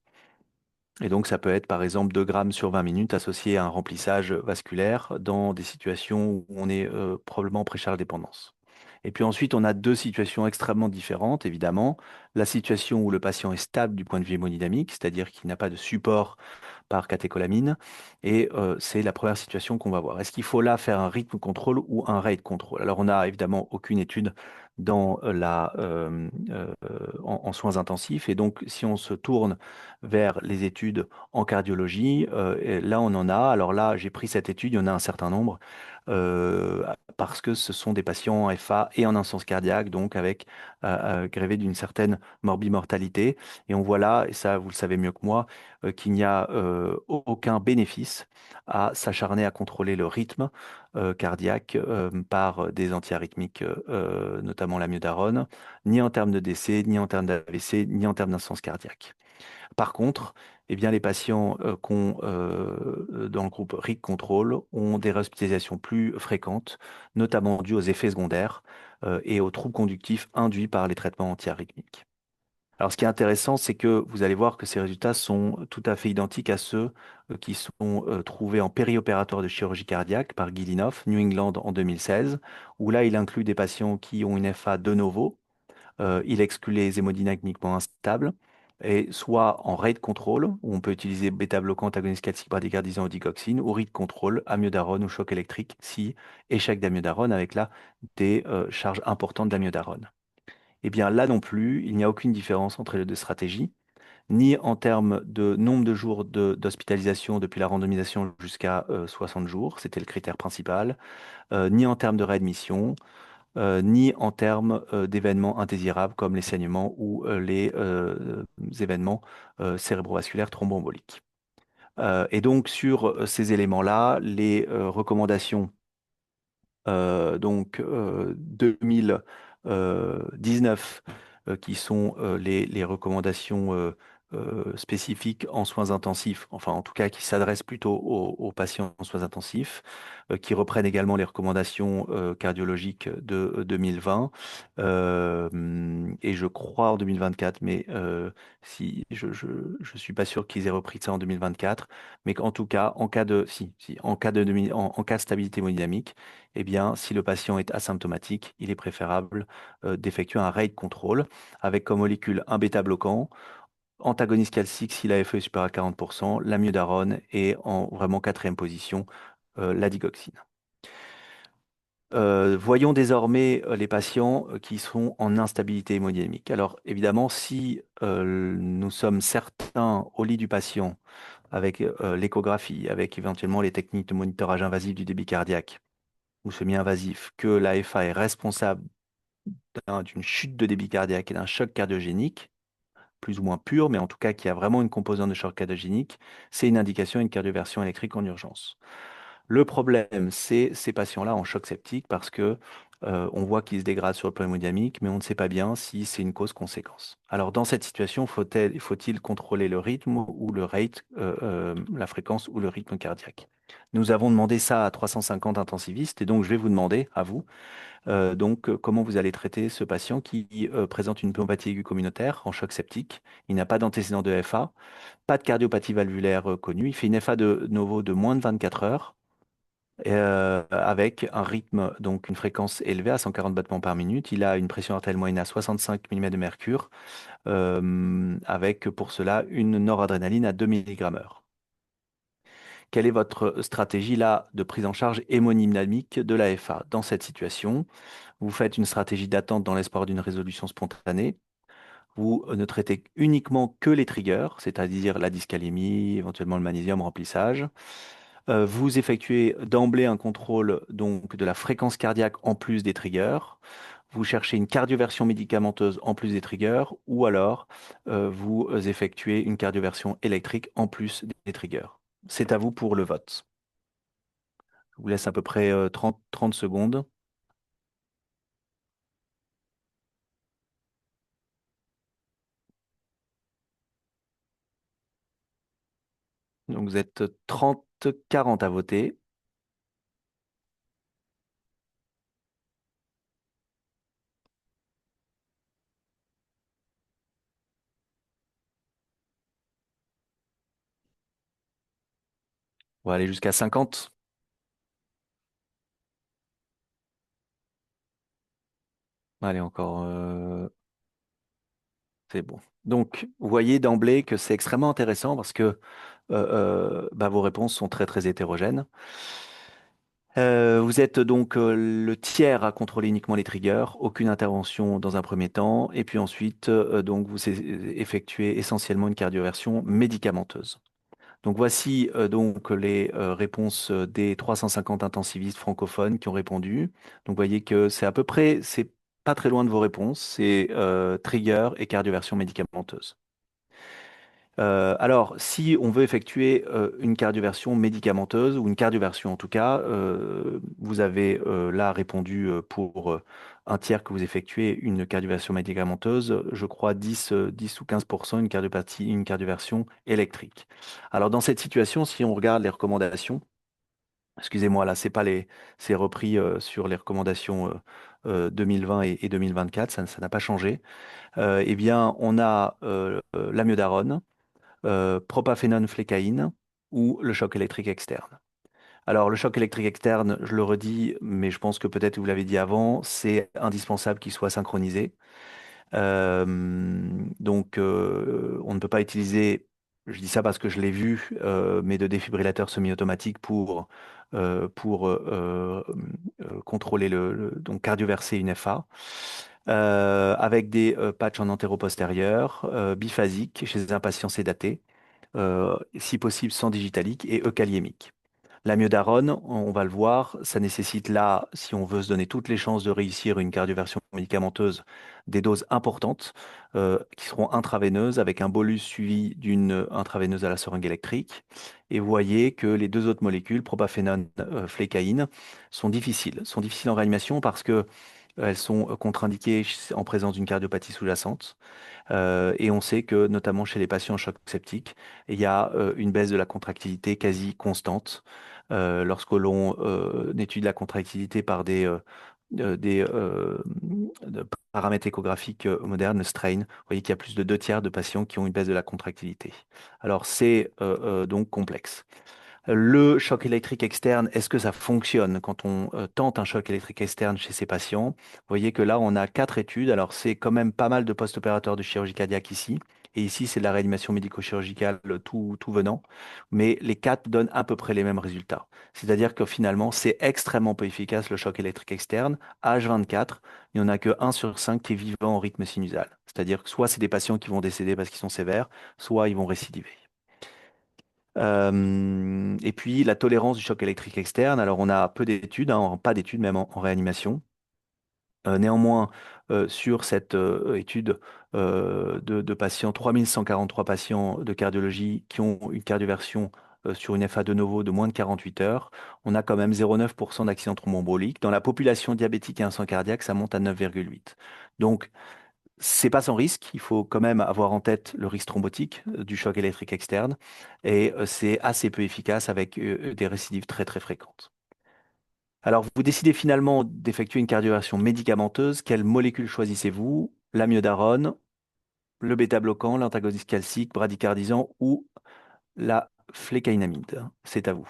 E: Et donc, ça peut être par exemple 2 grammes sur 20 minutes associé à un remplissage vasculaire dans des situations où on est probablement en précharge dépendance. Et puis ensuite, on a deux situations extrêmement différentes, évidemment. La situation où le patient est stable du point de vue hémodynamique, c'est-à-dire qu'il n'a pas de support par catécholamine. Et c'est la première situation qu'on va voir. Est-ce qu'il faut là faire un rythme contrôle ou un rate contrôle? Alors, on n'a évidemment aucune étude dans en soins intensifs. Et donc, si on se tourne vers les études en cardiologie, et là, on en a. Alors là, j'ai pris cette étude, il y en a un certain nombre, parce que ce sont des patients en FA et en insuffisance cardiaque, donc avec grévé d'une certaine morbimortalité. Et on voit là, et ça, vous le savez mieux que moi, qu'il n'y a aucun bénéfice à s'acharner à contrôler le rythme cardiaque par des antiarythmiques, notamment l'amiodarone, ni en termes de décès, ni en termes d'AVC, ni en termes d'insuffisance cardiaque. Par contre, eh bien, les patients dans le groupe RIC control ont des hospitalisations plus fréquentes, notamment dues aux effets secondaires et aux troubles conductifs induits par les traitements antiarythmiques. Alors, ce qui est intéressant, c'est que vous allez voir que ces résultats sont tout à fait identiques à ceux qui sont trouvés en périopératoire de chirurgie cardiaque par Guilinoff, New England en 2016, où là, il inclut des patients qui ont une FA de novo, il exclut les hémodynamiquement instables, et soit en rate control, où on peut utiliser bêta-bloquant, antagoniste calcique, bradycardisant ou digoxine, ou rate control, amiodarone ou choc électrique, si échec d'amiodarone, avec là des charges importantes d'amiodarone. Eh bien, là non plus, il n'y a aucune différence entre les deux stratégies, ni en termes de nombre de jours d'hospitalisation depuis la randomisation jusqu'à 60 jours, c'était le critère principal, ni en termes de réadmission, ni en termes d'événements indésirables comme les saignements ou les événements cérébrovasculaires thromboemboliques. Et donc, sur ces éléments-là, les recommandations 2019, qui sont les recommandations spécifiques en soins intensifs, enfin en tout cas qui s'adressent plutôt aux patients en soins intensifs, qui reprennent également les recommandations cardiologiques de 2020, et je crois en 2024, mais si je suis pas sûr qu'ils aient repris ça en 2024, mais qu'en tout cas, en cas de, si, en cas de stabilité hémodynamique, eh bien, si le patient est asymptomatique, il est préférable d'effectuer un rate control avec comme molécule un bêta-bloquant, antagoniste calcique si la FE est supérieure à 40%, l'amiodarone et en vraiment quatrième position, la digoxine. Voyons désormais les patients qui sont en instabilité hémodynamique. Alors évidemment, si nous sommes certains au lit du patient avec l'échographie, avec éventuellement les techniques de monitorage invasif du débit cardiaque, ou semi-invasif, que l'AFA est responsable d'une chute de débit cardiaque et d'un choc cardiogénique, plus ou moins pur, mais en tout cas qui a vraiment une composante de choc cardiogénique, c'est une indication d'une cardioversion électrique en urgence. Le problème, c'est ces patients-là en choc septique parce que on voit qu'ils se dégradent sur le plan hémodynamique, mais on ne sait pas bien si c'est une cause-conséquence. Alors, dans cette situation, faut-il contrôler le rythme ou le rate, la fréquence ou le rythme cardiaque? Nous avons demandé ça à 350 intensivistes et donc je vais vous demander à vous comment vous allez traiter ce patient qui présente une pneumopathie aiguë communautaire en choc septique. Il n'a pas d'antécédent de FA, pas de cardiopathie valvulaire connue. Il fait une FA de novo de moins de 24 heures avec un rythme, donc une fréquence élevée à 140 battements par minute. Il a une pression artérielle moyenne à 65 mm de mercure, avec pour cela une noradrénaline à 2 mg/h. Quelle est votre stratégie là de prise en charge hémodynamique de l'AFA? Dans cette situation, vous faites une stratégie d'attente dans l'espoir d'une résolution spontanée. Vous ne traitez uniquement que les triggers, c'est-à-dire la dyscalémie, éventuellement le magnésium, remplissage. Vous effectuez d'emblée un contrôle donc de la fréquence cardiaque en plus des triggers. Vous cherchez une cardioversion médicamenteuse en plus des triggers, ou alors vous effectuez une cardioversion électrique en plus des triggers. C'est à vous pour le vote. Je vous laisse à peu près 30 secondes. Donc vous êtes 30-40 à voter. On va aller jusqu'à 50. Allez, encore. C'est bon. Donc, vous voyez d'emblée que c'est extrêmement intéressant parce que bah, vos réponses sont très, très hétérogènes. Vous êtes donc le tiers à contrôler uniquement les triggers, aucune intervention dans un premier temps, et puis ensuite, donc vous effectuez essentiellement une cardioversion médicamenteuse. Donc voici donc les réponses des 350 intensivistes francophones qui ont répondu. Donc vous voyez que c'est à peu près, c'est pas très loin de vos réponses, c'est trigger et cardioversion médicamenteuse. Alors, si on veut effectuer une cardioversion médicamenteuse, ou une cardioversion en tout cas, vous avez là répondu pour un tiers que vous effectuez une cardioversion médicamenteuse, je crois 10 ou 15% une cardioversion électrique. Alors, dans cette situation, si on regarde les recommandations, excusez-moi, là, c'est repris sur les recommandations 2020 et 2024, ça n'a pas changé. Eh bien, on a l'amiodarone, propafénone flécaïne ou le choc électrique externe. Alors, le choc électrique externe, je le redis, mais je pense que peut-être vous l'avez dit avant, c'est indispensable qu'il soit synchronisé. Euh, on ne peut pas utiliser, je dis ça parce que je l'ai vu, mais de défibrillateurs semi-automatiques pour contrôler donc cardioverser une FA. Avec des patchs en antéro-postérieur, biphasiques chez un patient sédaté, si possible sans digitalique et eucalyémique. L'amiodarone, on va le voir, ça nécessite là, si on veut se donner toutes les chances de réussir une cardioversion médicamenteuse, des doses importantes qui seront intraveineuses avec un bolus suivi d'une intraveineuse à la seringue électrique. Et vous voyez que les deux autres molécules, propafénone, flécaïne, sont difficiles en réanimation parce que elles sont contre-indiquées en présence d'une cardiopathie sous-jacente. Et on sait que, notamment chez les patients en choc septique, il y a une baisse de la contractilité quasi constante. Lorsque l'on étudie la contractilité par des paramètres échographiques modernes, le strain, vous voyez qu'il y a plus de 2 tiers de patients qui ont une baisse de la contractilité. Alors c'est donc complexe. Le choc électrique externe, est-ce que ça fonctionne quand on tente un choc électrique externe chez ces patients? Vous voyez que là, on a 4 études. Alors, c'est quand même pas mal de post-opérateurs de chirurgie cardiaque ici. Et ici, c'est de la réanimation médico-chirurgicale tout venant. Mais les 4 donnent à peu près les mêmes résultats. C'est-à-dire que finalement, c'est extrêmement peu efficace le choc électrique externe. H24, il n'y en a que 1 sur 5 qui est vivant au rythme sinusal. C'est-à-dire que soit c'est des patients qui vont décéder parce qu'ils sont sévères, soit ils vont récidiver. Et puis la tolérance du choc électrique externe. Alors on a peu d'études, hein, pas d'études même en réanimation. Néanmoins, sur cette étude de patients, 3143 patients de cardiologie qui ont une cardioversion sur une FA de novo de moins de 48 heures, on a quand même 0,9% d'accident thromboembolique. Dans la population diabétique et insuffisance cardiaque, ça monte à 9,8. Donc, c'est pas sans risque, il faut quand même avoir en tête le risque thrombotique du choc électrique externe et c'est assez peu efficace avec des récidives très très fréquentes. Alors, vous décidez finalement d'effectuer une cardioversion médicamenteuse. Quelle molécule choisissez-vous? L'amiodarone, le bêta-bloquant, l'antagoniste calcique, bradykardisant ou la flécainamide? C'est à vous.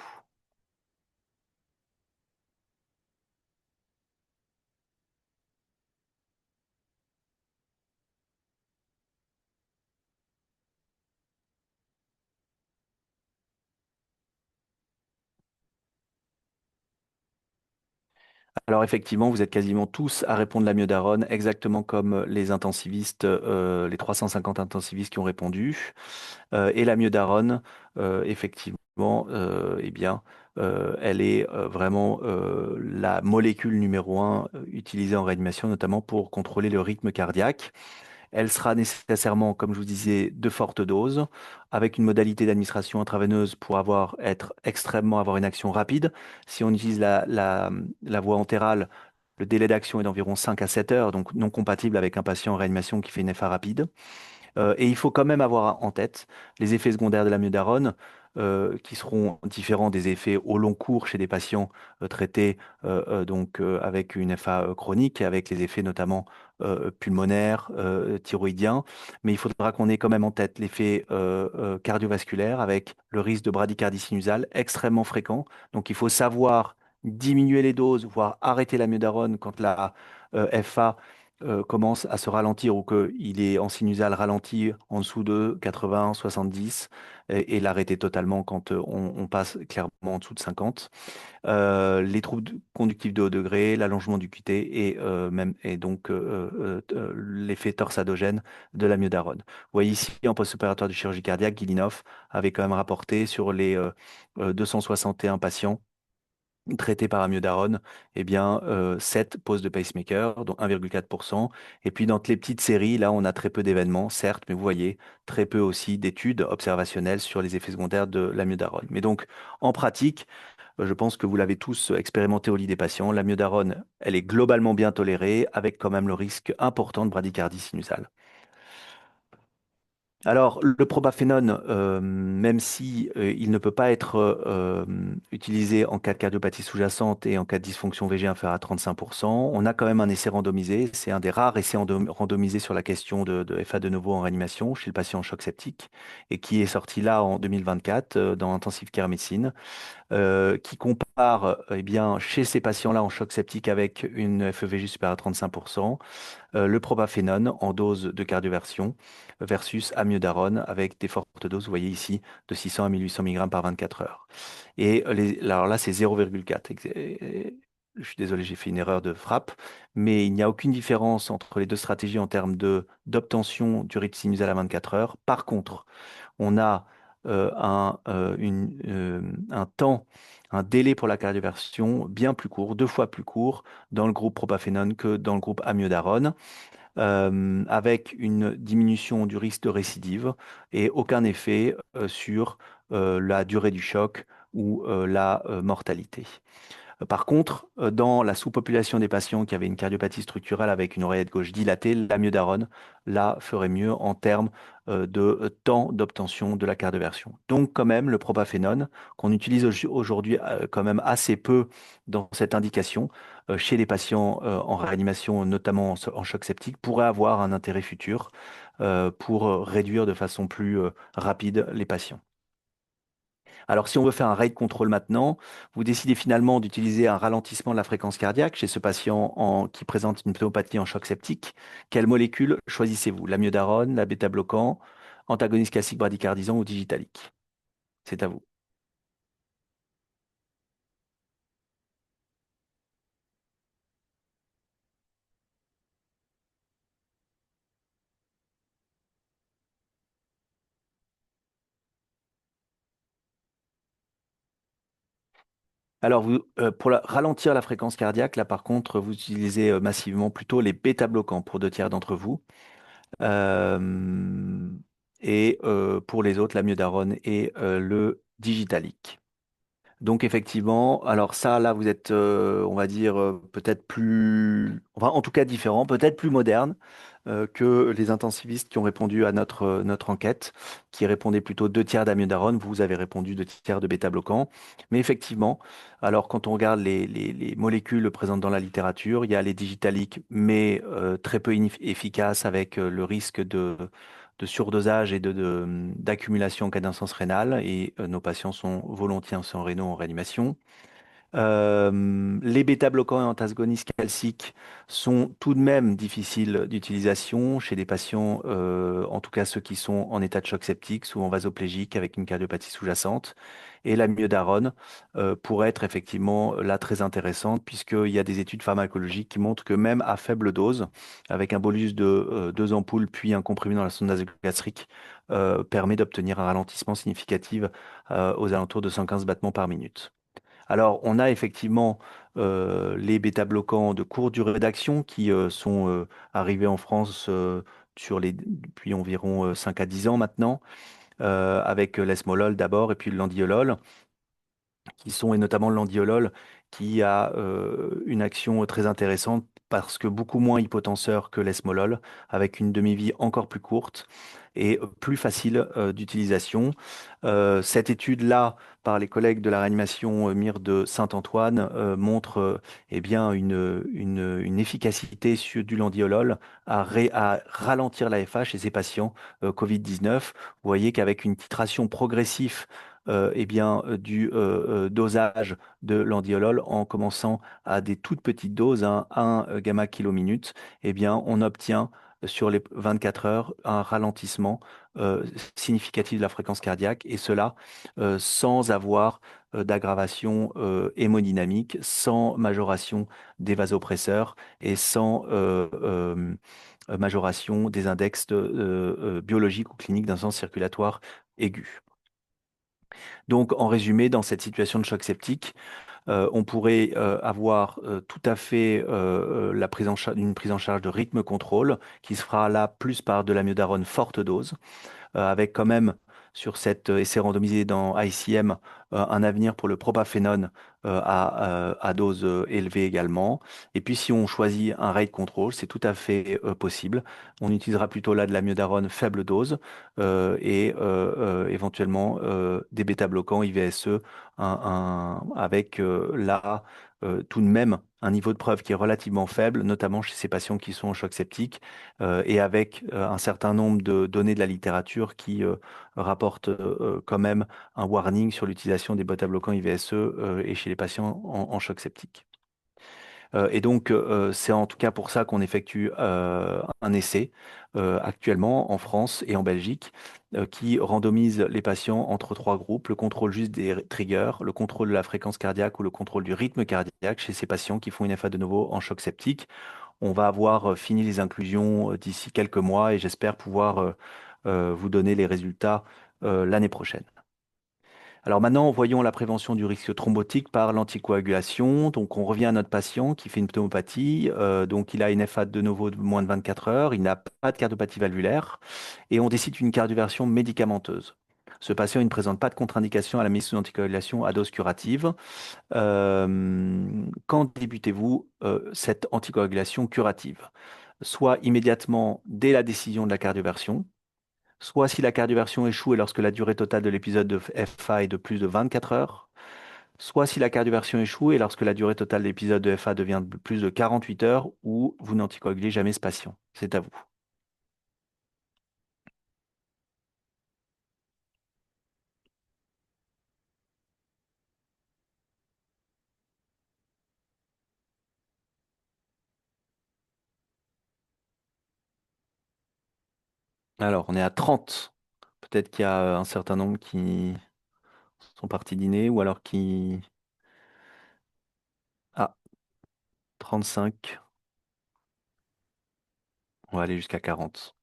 E: Alors effectivement, vous êtes quasiment tous à répondre l'amiodarone, exactement comme les intensivistes, les 350 intensivistes qui ont répondu. Et l'amiodarone, effectivement, eh bien, elle est vraiment la molécule numéro un utilisée en réanimation, notamment pour contrôler le rythme cardiaque. Elle sera nécessairement, comme je vous disais, de forte dose, avec une modalité d'administration intraveineuse pour avoir une action rapide. Si on utilise la voie entérale, le délai d'action est d'environ 5 à 7 heures, donc non compatible avec un patient en réanimation qui fait une FA rapide. Et il faut quand même avoir en tête les effets secondaires de l'amiodarone, qui seront différents des effets au long cours chez des patients traités avec une FA chronique, avec les effets notamment pulmonaires, thyroïdiens. Mais il faudra qu'on ait quand même en tête l'effet cardiovasculaire avec le risque de bradycardie sinusale extrêmement fréquent. Donc il faut savoir diminuer les doses, voire arrêter l'amiodarone quand la FA commence à se ralentir ou qu'il est en sinusale ralenti en dessous de 80, 70 et l'arrêter totalement quand on passe clairement en dessous de 50. Les troubles conductifs de haut degré, l'allongement du QT et l'effet torsadogène de l'amiodarone. Vous voyez ici en post-opératoire de chirurgie cardiaque, Guilinov avait quand même rapporté sur les 261 patients traités par amiodarone, eh bien, 7 poses de pacemaker, dont 1,4%. Et puis, dans les petites séries, là, on a très peu d'événements, certes, mais vous voyez, très peu aussi d'études observationnelles sur les effets secondaires de l'amiodarone. Mais donc, en pratique, je pense que vous l'avez tous expérimenté au lit des patients. L'amiodarone, elle est globalement bien tolérée, avec quand même le risque important de bradycardie sinusale. Alors, le probafénone, même si il ne peut pas être utilisé en cas de cardiopathie sous-jacente et en cas de dysfonction VG inférieure à 35%, on a quand même un essai randomisé. C'est un des rares essais randomisés sur la question de FA de novo en réanimation chez le patient en choc septique et qui est sorti là en 2024 dans Intensive Care Medicine, qui compare eh bien, chez ces patients-là en choc septique avec une FEVG supérieure à 35%, le propafénone en dose de cardioversion versus amiodarone avec des fortes doses, vous voyez ici, de 600 à 1800 mg par 24 heures. Et alors là, c'est 0,4. Je suis désolé, j'ai fait une erreur de frappe, mais il n'y a aucune différence entre les deux stratégies en termes d'obtention du rythme sinusal à 24 heures. Par contre, on a un temps, un délai pour la cardioversion bien plus court, 2 fois plus court dans le groupe propafénone que dans le groupe amiodarone, avec une diminution du risque de récidive et aucun effet sur la durée du choc ou la mortalité. Par contre, dans la sous-population des patients qui avaient une cardiopathie structurelle avec une oreillette gauche dilatée, l'amiodarone, là, ferait mieux en termes de temps d'obtention de la cardioversion. Donc, quand même, le propafénone, qu'on utilise aujourd'hui quand même assez peu dans cette indication, chez les patients en réanimation, notamment en choc septique, pourrait avoir un intérêt futur pour réduire de façon plus rapide les patients. Alors, si on veut faire un rate control maintenant, vous décidez finalement d'utiliser un ralentissement de la fréquence cardiaque chez ce patient qui présente une pneumopathie en choc septique. Quelle molécule choisissez-vous? L'amiodarone, la bêta-bloquant, antagoniste classique bradycardisant ou digitalique? C'est à vous. Alors, pour ralentir la fréquence cardiaque, là par contre, vous utilisez massivement plutôt les bêta-bloquants pour 2 tiers d'entre vous. Euh, et pour les autres, l'amiodarone et le digitalique. Donc effectivement, alors ça, là, vous êtes, on va dire, peut-être plus, enfin, en tout cas différent, peut-être plus moderne que les intensivistes qui ont répondu à notre enquête, qui répondaient plutôt 2 tiers d'amiodarone. Vous avez répondu 2 tiers de bêta-bloquant. Mais effectivement, alors quand on regarde les molécules présentes dans la littérature, il y a les digitaliques, mais très peu efficaces avec le risque de surdosage et d'accumulation en cas d'insuffisance rénale. Et nos patients sont volontiers en rénaux en réanimation. Les bêta-bloquants et antagonistes calciques sont tout de même difficiles d'utilisation chez des patients, en tout cas ceux qui sont en état de choc septique, souvent vasoplégiques avec une cardiopathie sous-jacente. Et la myodarone pourrait être effectivement là très intéressante puisqu'il y a des études pharmacologiques qui montrent que même à faible dose, avec un bolus de 2 ampoules puis un comprimé dans la sonde nasogastrique, permet d'obtenir un ralentissement significatif aux alentours de 115 battements par minute. Alors, on a effectivement les bêta-bloquants de courte durée d'action qui sont arrivés en France depuis environ 5 à 10 ans maintenant, avec l'esmolol d'abord et puis le landiolol qui sont, et notamment le landiolol, qui a une action très intéressante parce que beaucoup moins hypotenseur que l'esmolol, avec une demi-vie encore plus courte et plus facile d'utilisation. Cette étude-là, par les collègues de la réanimation MIR de Saint-Antoine, montre eh bien une efficacité du landiolol à ralentir l'AFH chez ces patients Covid-19. Vous voyez qu'avec une titration progressive eh bien, du dosage de l'andiolol en commençant à des toutes petites doses, 1 gamma kilominute, eh bien, on obtient sur les 24 heures un ralentissement significatif de la fréquence cardiaque et cela sans avoir d'aggravation hémodynamique, sans majoration des vasopresseurs et sans majoration des index biologiques ou cliniques d'un sens circulatoire aigu. Donc, en résumé, dans cette situation de choc septique, on pourrait avoir tout à fait une prise en charge de rythme contrôle qui se fera là plus par de la myodarone forte dose avec quand même sur cet essai randomisé dans ICM un avenir pour le propafénone à dose élevée également. Et puis si on choisit un rate control, c'est tout à fait possible. On utilisera plutôt là de la myodarone faible dose et éventuellement des bêta-bloquants IVSE avec là tout de même un niveau de preuve qui est relativement faible, notamment chez ces patients qui sont en choc septique et avec un certain nombre de données de la littérature qui rapportent quand même un warning sur l'utilisation des bêta-bloquants IVSE et chez les patients en choc septique. Et donc, c'est en tout cas pour ça qu'on effectue un essai actuellement en France et en Belgique qui randomise les patients entre 3 groupes, le contrôle juste des triggers, le contrôle de la fréquence cardiaque ou le contrôle du rythme cardiaque chez ces patients qui font une FA de novo en choc septique. On va avoir fini les inclusions d'ici quelques mois et j'espère pouvoir vous donner les résultats l'année prochaine. Alors maintenant, voyons la prévention du risque thrombotique par l'anticoagulation. Donc on revient à notre patient qui fait une pneumopathie. Donc il a une FA de novo de moins de 24 heures, il n'a pas de cardiopathie valvulaire et on décide une cardioversion médicamenteuse. Ce patient il ne présente pas de contre-indication à la mise sous anticoagulation à dose curative. Quand débutez-vous cette anticoagulation curative? Soit immédiatement dès la décision de la cardioversion, soit si la cardioversion échoue et lorsque la durée totale de l'épisode de FA est de plus de 24 heures, soit si la cardioversion échoue et lorsque la durée totale de l'épisode de FA devient de plus de 48 heures ou vous n'anticoagulez jamais ce patient. C'est à vous. Alors, on est à 30. Peut-être qu'il y a un certain nombre qui sont partis dîner ou alors qui... Ah, 35. On va aller jusqu'à 40.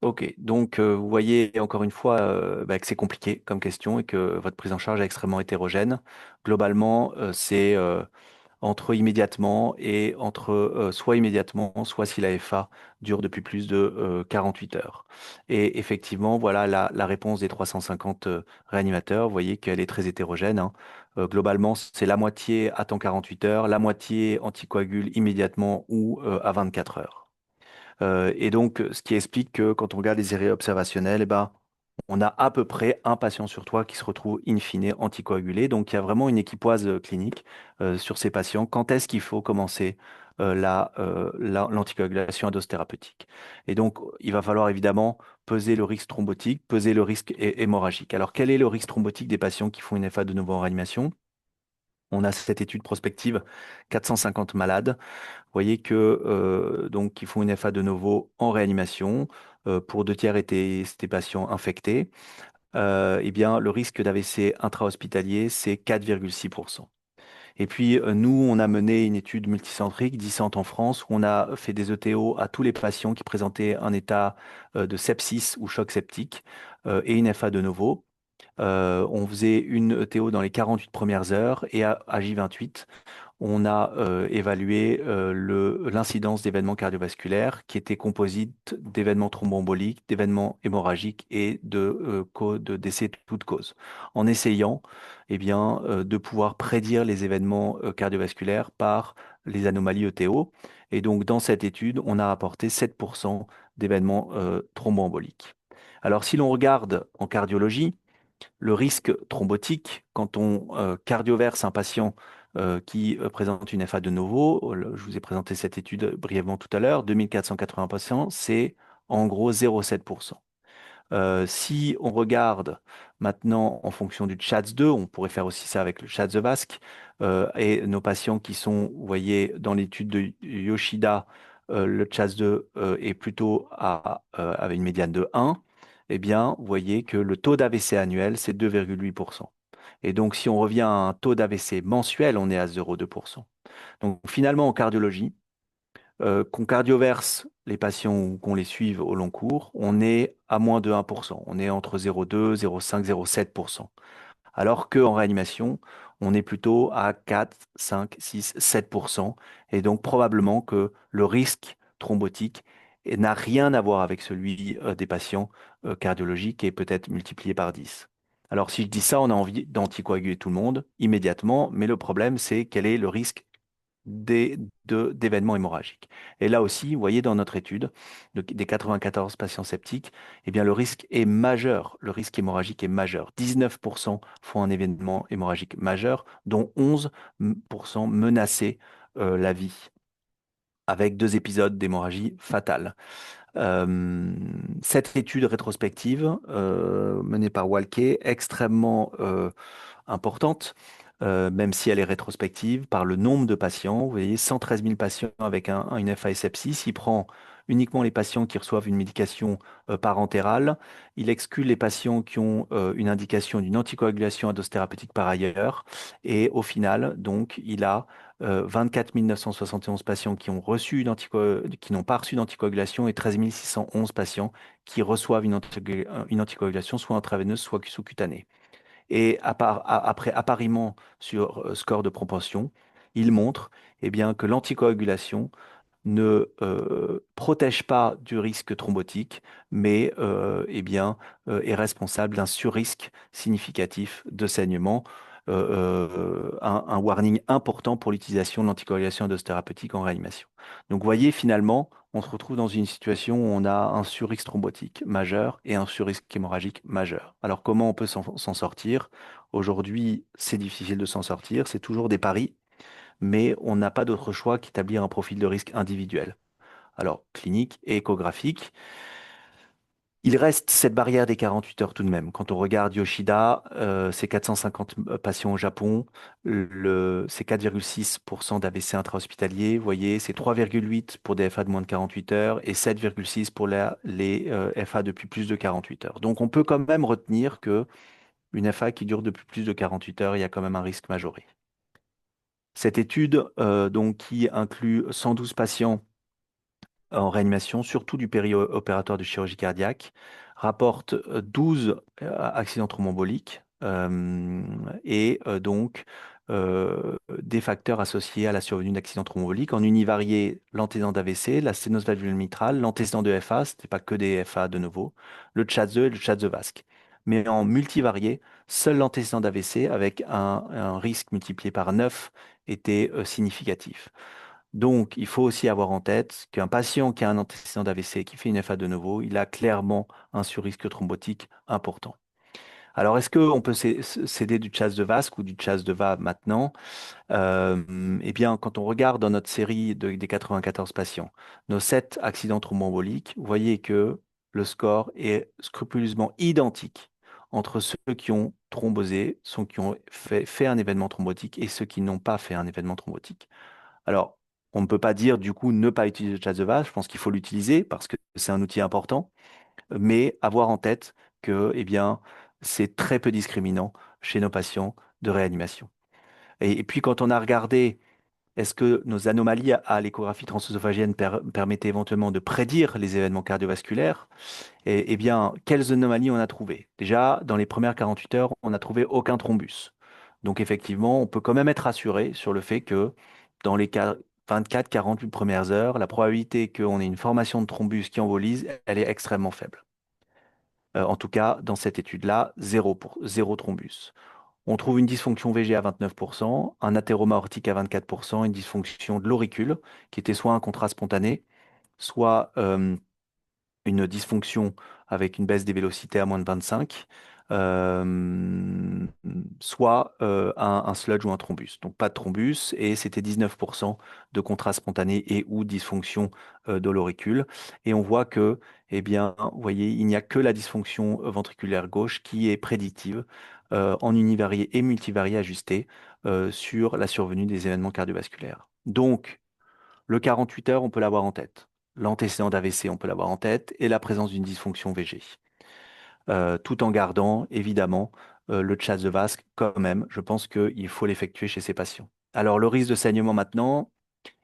E: Ok, donc vous voyez encore une fois que c'est compliqué comme question et que votre prise en charge est extrêmement hétérogène. Globalement, c'est entre immédiatement et entre soit immédiatement, soit si la FA dure depuis plus de 48 heures. Et effectivement, voilà la réponse des 350 réanimateurs. Vous voyez qu'elle est très hétérogène, hein. Globalement, c'est la moitié attend 48 heures, la moitié anticoagule immédiatement ou à 24 heures. Et donc, ce qui explique que quand on regarde les erreurs observationnelles, eh ben, on a à peu près un patient sur 3 qui se retrouve in fine anticoagulé. Donc, il y a vraiment une équipoise clinique sur ces patients. Quand est-ce qu'il faut commencer l'anticoagulation à dose thérapeutique. Et donc, il va falloir évidemment peser le risque thrombotique, peser le risque hémorragique. Alors, quel est le risque thrombotique des patients qui font une FA de nouveau en réanimation? On a cette étude prospective, 450 malades. Vous voyez que donc qui font une FA de novo en réanimation, pour 2 tiers étaient patients infectés. Eh bien, le risque d'AVC intra-hospitalier, c'est 4,6%. Et puis, nous, on a mené une étude multicentrique, 10 centres en France, où on a fait des ETO à tous les patients qui présentaient un état de sepsis ou choc septique et une FA de novo. On faisait une ETO dans les 48 premières heures et à J28, on a évalué l'incidence d'événements cardiovasculaires qui étaient composites d'événements thromboemboliques, d'événements hémorragiques et de décès de toute cause, en essayant eh bien, de pouvoir prédire les événements cardiovasculaires par les anomalies ETO. Et donc, dans cette étude, on a rapporté 7% d'événements thromboemboliques. Alors, si l'on regarde en cardiologie, le risque thrombotique, quand on cardioverse un patient qui présente une FA de novo, je vous ai présenté cette étude brièvement tout à l'heure, 2480 patients, c'est en gros 0,7%. Si on regarde maintenant en fonction du CHADS-2, on pourrait faire aussi ça avec le CHADS-VASc, et nos patients qui sont, vous voyez, dans l'étude de Yoshida, le CHADS-2 est plutôt avec une médiane de 1, eh bien, vous voyez que le taux d'AVC annuel, c'est 2,8%. Et donc, si on revient à un taux d'AVC mensuel, on est à 0,2%. Donc, finalement, en cardiologie, qu'on cardioverse les patients ou qu'on les suive au long cours, on est à moins de 1%. On est entre 0,2, 0,5, 0,7%. Alors qu'en réanimation, on est plutôt à 4, 5, 6, 7%. Et donc, probablement que le risque thrombotique n'a rien à voir avec celui des patients cardiologiques et peut-être multiplié par 10. Alors, si je dis ça, on a envie d'anticoaguler tout le monde immédiatement, mais le problème, c'est quel est le risque d'événements hémorragiques. Et là aussi, vous voyez dans notre étude, des 94 patients septiques, eh bien, le risque est majeur, le risque hémorragique est majeur. 19% font un événement hémorragique majeur, dont 11% menaçaient la vie, avec 2 épisodes d'hémorragie fatale. Cette étude rétrospective menée par Walke, extrêmement importante, même si elle est rétrospective, par le nombre de patients. Vous voyez, 113 000 patients avec une FA et sepsis. Il prend uniquement les patients qui reçoivent une médication parentérale. Il exclut les patients qui ont une indication d'une anticoagulation à dose thérapeutique par ailleurs. Et au final, donc, il a 24 971 patients qui ont reçu qui n'ont pas reçu d'anticoagulation et 13 611 patients qui reçoivent une anticoagulation soit intraveineuse, soit sous-cutanée. Et après appariement sur score de propension, il montre eh bien, que l'anticoagulation ne protège pas du risque thrombotique, mais eh bien, est responsable d'un surrisque significatif de saignement, un warning important pour l'utilisation de l'anticoagulation à dose thérapeutique en réanimation. Donc, vous voyez, finalement, on se retrouve dans une situation où on a un surrisque thrombotique majeur et un surrisque hémorragique majeur. Alors, comment on peut s'en sortir? Aujourd'hui, c'est difficile de s'en sortir, c'est toujours des paris, mais on n'a pas d'autre choix qu'établir un profil de risque individuel. Alors, clinique et échographique. Il reste cette barrière des 48 heures tout de même. Quand on regarde Yoshida, c'est 450 patients au Japon, c'est 4,6% d'AVC intra-hospitalier. Vous voyez, c'est 3,8 pour des FA de moins de 48 heures et 7,6 pour les FA depuis plus de 48 heures. Donc, on peut quand même retenir que une FA qui dure depuis plus de 48 heures, il y a quand même un risque majoré. Cette étude, donc, qui inclut 112 patients en réanimation, surtout du périopératoire de chirurgie cardiaque, rapporte 12 accidents thromboemboliques et donc des facteurs associés à la survenue d'accidents thromboemboliques. En univarié, l'antécédent d'AVC, la sténose valvulaire mitrale, l'antécédent de FA, ce n'était pas que des FA de nouveau, le CHADS-2 et le CHADS-VASc. Mais en multivarié, seul l'antécédent d'AVC avec un risque multiplié par 9 était significatif. Donc, il faut aussi avoir en tête qu'un patient qui a un antécédent d'AVC qui fait une FA de novo, il a clairement un surrisque thrombotique important. Alors, est-ce qu'on peut s'aider du Chas de Vasque ou du Chas de Va maintenant? Eh bien, quand on regarde dans notre série des 94 patients, nos 7 accidents thromboemboliques, vous voyez que le score est scrupuleusement identique entre ceux qui ont thrombosé, ceux qui ont fait un événement thrombotique et ceux qui n'ont pas fait un événement thrombotique. Alors, on ne peut pas dire du coup ne pas utiliser le Chas de Va, je pense qu'il faut l'utiliser parce que c'est un outil important, mais avoir en tête que, eh bien, c'est très peu discriminant chez nos patients de réanimation. Et puis, quand on a regardé, est-ce que nos anomalies à l'échographie transœsophagienne permettaient éventuellement de prédire les événements cardiovasculaires? Eh bien, quelles anomalies on a trouvées? Déjà, dans les premières 48 heures, on n'a trouvé aucun thrombus. Donc, effectivement, on peut quand même être rassuré sur le fait que dans les 24-48 premières heures, la probabilité qu'on ait une formation de thrombus qui embolise, elle est extrêmement faible. En tout cas, dans cette étude-là, zéro thrombus. On trouve une dysfonction VG à 29%, un athéroma aortique à 24%, une dysfonction de l'auricule, qui était soit un contrat spontané, soit une dysfonction avec une baisse des vélocités à moins de 25, euh, soit un sludge ou un thrombus. Donc pas de thrombus, et c'était 19% de contrat spontané et ou dysfonction de l'auricule. Et on voit que, eh bien, vous voyez, il n'y a que la dysfonction ventriculaire gauche qui est prédictive en univarié et multivarié ajusté sur la survenue des événements cardiovasculaires. Donc, le 48 heures, on peut l'avoir en tête. L'antécédent d'AVC, on peut l'avoir en tête, et la présence d'une dysfonction VG. Tout en gardant, évidemment, le Chas de Vasque, quand même, je pense qu'il faut l'effectuer chez ces patients. Alors, le risque de saignement maintenant,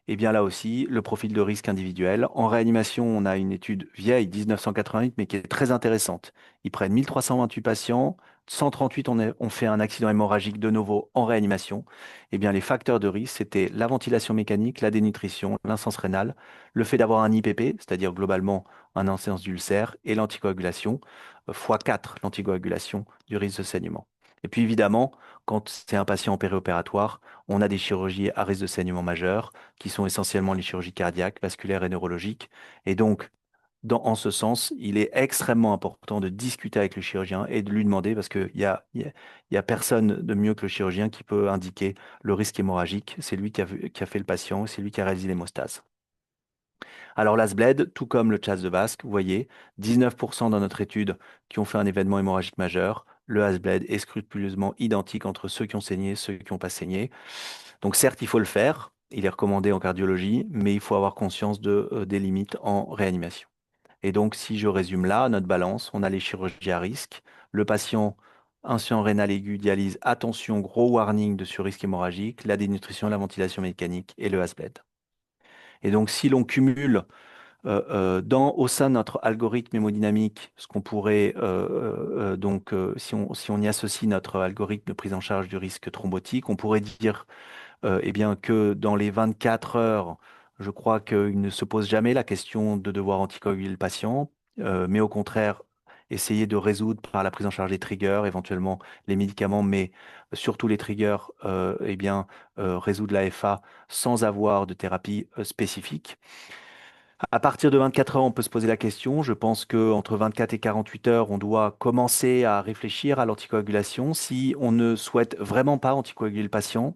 E: eh bien là aussi, le profil de risque individuel. En réanimation, on a une étude vieille, 1988, mais qui est très intéressante. Ils prennent 1328 patients, 138 ont fait un accident hémorragique de novo en réanimation. Eh bien, les facteurs de risque, c'était la ventilation mécanique, la dénutrition, l'insuffisance rénale, le fait d'avoir un IPP, c'est-à-dire globalement un incidence d'ulcère, et l'anticoagulation, x4 l'anticoagulation du risque de saignement. Et puis évidemment, quand c'est un patient en périopératoire, on a des chirurgies à risque de saignement majeur qui sont essentiellement les chirurgies cardiaques, vasculaires et neurologiques. Et donc, en ce sens, il est extrêmement important de discuter avec le chirurgien et de lui demander, parce qu'il y a personne de mieux que le chirurgien qui peut indiquer le risque hémorragique. C'est lui qui a fait le patient, c'est lui qui a réalisé l'hémostase. Alors l'ASBLED, tout comme le CHAS de Vasque, vous voyez, 19% dans notre étude qui ont fait un événement hémorragique majeur. Le ASBLED est scrupuleusement identique entre ceux qui ont saigné et ceux qui n'ont pas saigné. Donc certes, il faut le faire, il est recommandé en cardiologie, mais il faut avoir conscience des limites en réanimation. Et donc, si je résume là, notre balance, on a les chirurgies à risque, le patient insuffisance rénale aiguë, dialyse, attention, gros warning de surrisque hémorragique, la dénutrition, la ventilation mécanique et le ASBLED. Et donc, si l'on cumule au sein de notre algorithme hémodynamique, ce qu'on pourrait, si on y associe notre algorithme de prise en charge du risque thrombotique, on pourrait dire eh bien, que dans les 24 heures, je crois qu'il ne se pose jamais la question de devoir anticoaguler le patient, mais au contraire, essayer de résoudre par la prise en charge des triggers, éventuellement les médicaments, mais surtout les triggers, eh bien, résoudre la FA sans avoir de thérapie spécifique. À partir de 24 heures, on peut se poser la question. Je pense qu'entre 24 et 48 heures, on doit commencer à réfléchir à l'anticoagulation. Si on ne souhaite vraiment pas anticoaguler le patient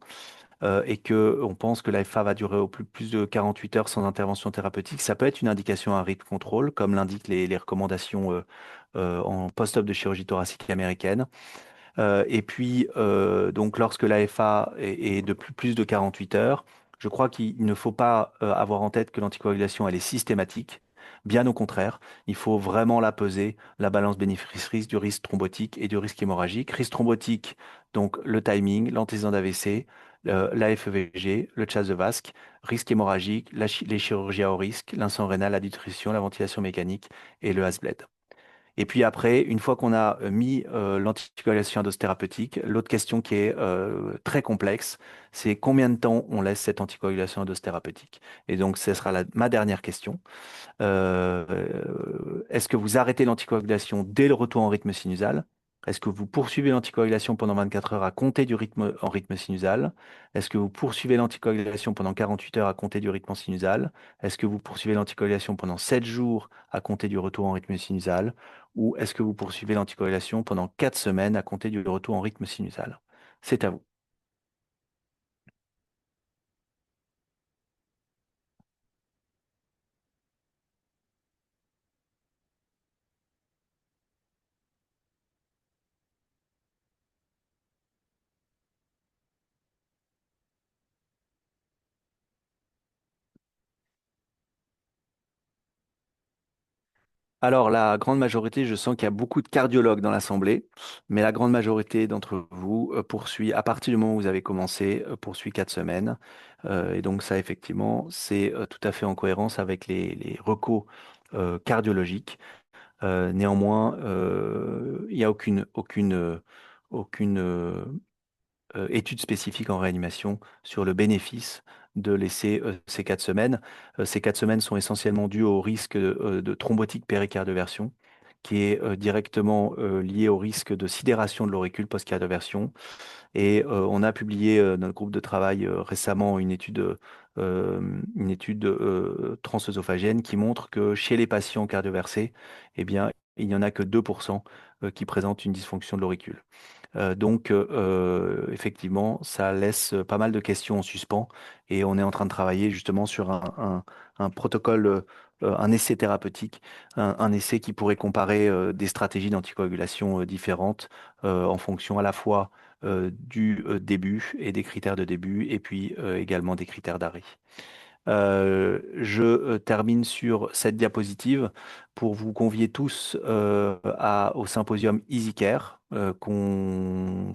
E: et que on pense que l'AFA va durer au plus de 48 heures sans intervention thérapeutique, ça peut être une indication à rythme contrôle, comme l'indiquent les recommandations en post-op de chirurgie thoracique américaine. Et puis, donc, lorsque l'AFA est de plus de 48 heures, je crois qu'il ne faut pas avoir en tête que l'anticoagulation, elle est systématique. Bien au contraire, il faut vraiment la peser, la balance bénéfice-risque du risque thrombotique et du risque hémorragique. Risque thrombotique, donc le timing, l'antécédent d'AVC, l'AFEVG, le CHAS de Vasque. Risque hémorragique, les chirurgies à haut risque, l'insuffisance rénale, la dénutrition, la ventilation mécanique et le ASBLED. Et puis après, une fois qu'on a mis l'anticoagulation à dose thérapeutique, l'autre question qui est très complexe, c'est combien de temps on laisse cette anticoagulation à dose thérapeutique. Et donc, ce sera ma dernière question. Est-ce que vous arrêtez l'anticoagulation dès le retour en rythme sinusal? Est-ce que vous poursuivez l'anticoagulation pendant 24 heures à compter du rythme en rythme sinusal? Est-ce que vous poursuivez l'anticoagulation pendant 48 heures à compter du rythme sinusal? Est-ce que vous poursuivez l'anticoagulation pendant 7 jours à compter du retour en rythme sinusal? Ou est-ce que vous poursuivez l'anticoagulation pendant 4 semaines à compter du retour en rythme sinusal? C'est à vous. Alors, la grande majorité, je sens qu'il y a beaucoup de cardiologues dans l'Assemblée, mais la grande majorité d'entre vous poursuit, à partir du moment où vous avez commencé, poursuit 4 semaines. Et donc ça, effectivement, c'est tout à fait en cohérence avec les recos cardiologiques. Néanmoins, il n'y a aucune étude spécifique en réanimation sur le bénéfice de laisser ces 4 semaines. Ces 4 semaines sont essentiellement dues au risque de thrombotique péricardioversion, qui est directement lié au risque de sidération de l'auricule post-cardioversion. Et on a publié dans le groupe de travail récemment une étude transœsophagienne qui montre que chez les patients cardioversés, eh bien, il n'y en a que 2% qui présentent une dysfonction de l'auricule. Donc, effectivement, ça laisse pas mal de questions en suspens et on est en train de travailler justement sur un protocole, un essai thérapeutique, un essai qui pourrait comparer des stratégies d'anticoagulation différentes en fonction à la fois du début et des critères de début et puis également des critères d'arrêt. Je termine sur cette diapositive pour vous convier tous au symposium EasyCare qu'on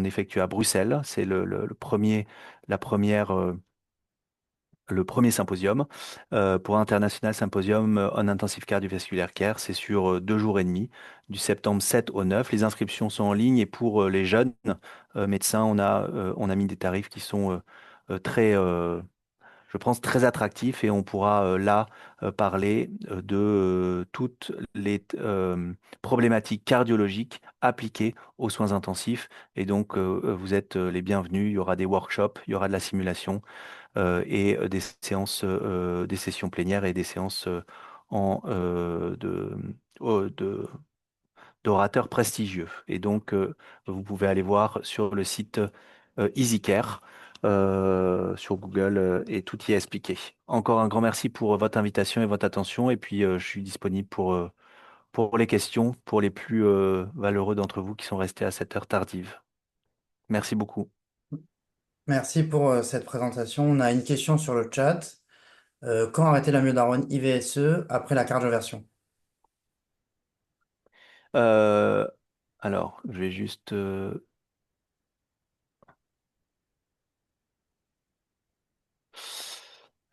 E: effectue à Bruxelles. C'est la première, le premier symposium pour International Symposium on Intensive Cardiovascular Care. C'est sur 2 jours et demi, du septembre 7 au 9. Les inscriptions sont en ligne et pour les jeunes médecins, on a mis des tarifs qui sont très, je pense, très attractifs et on pourra là parler de toutes les problématiques cardiologiques appliquées aux soins intensifs. Et donc, vous êtes les bienvenus. Il y aura des workshops, il y aura de la simulation et des sessions plénières et des séances en, de, d'orateurs prestigieux. Et donc, vous pouvez aller voir sur le site EasyCare, sur Google, et tout y est expliqué. Encore un grand merci pour votre invitation et votre attention. Et puis, je suis disponible pour les questions, pour les plus valeureux d'entre vous qui sont restés à cette heure tardive. Merci beaucoup.
D: Merci pour cette présentation. On a une question sur le chat. Quand arrêter l'amiodarone IVSE après la cardioversion?
E: Euh, alors, je vais juste...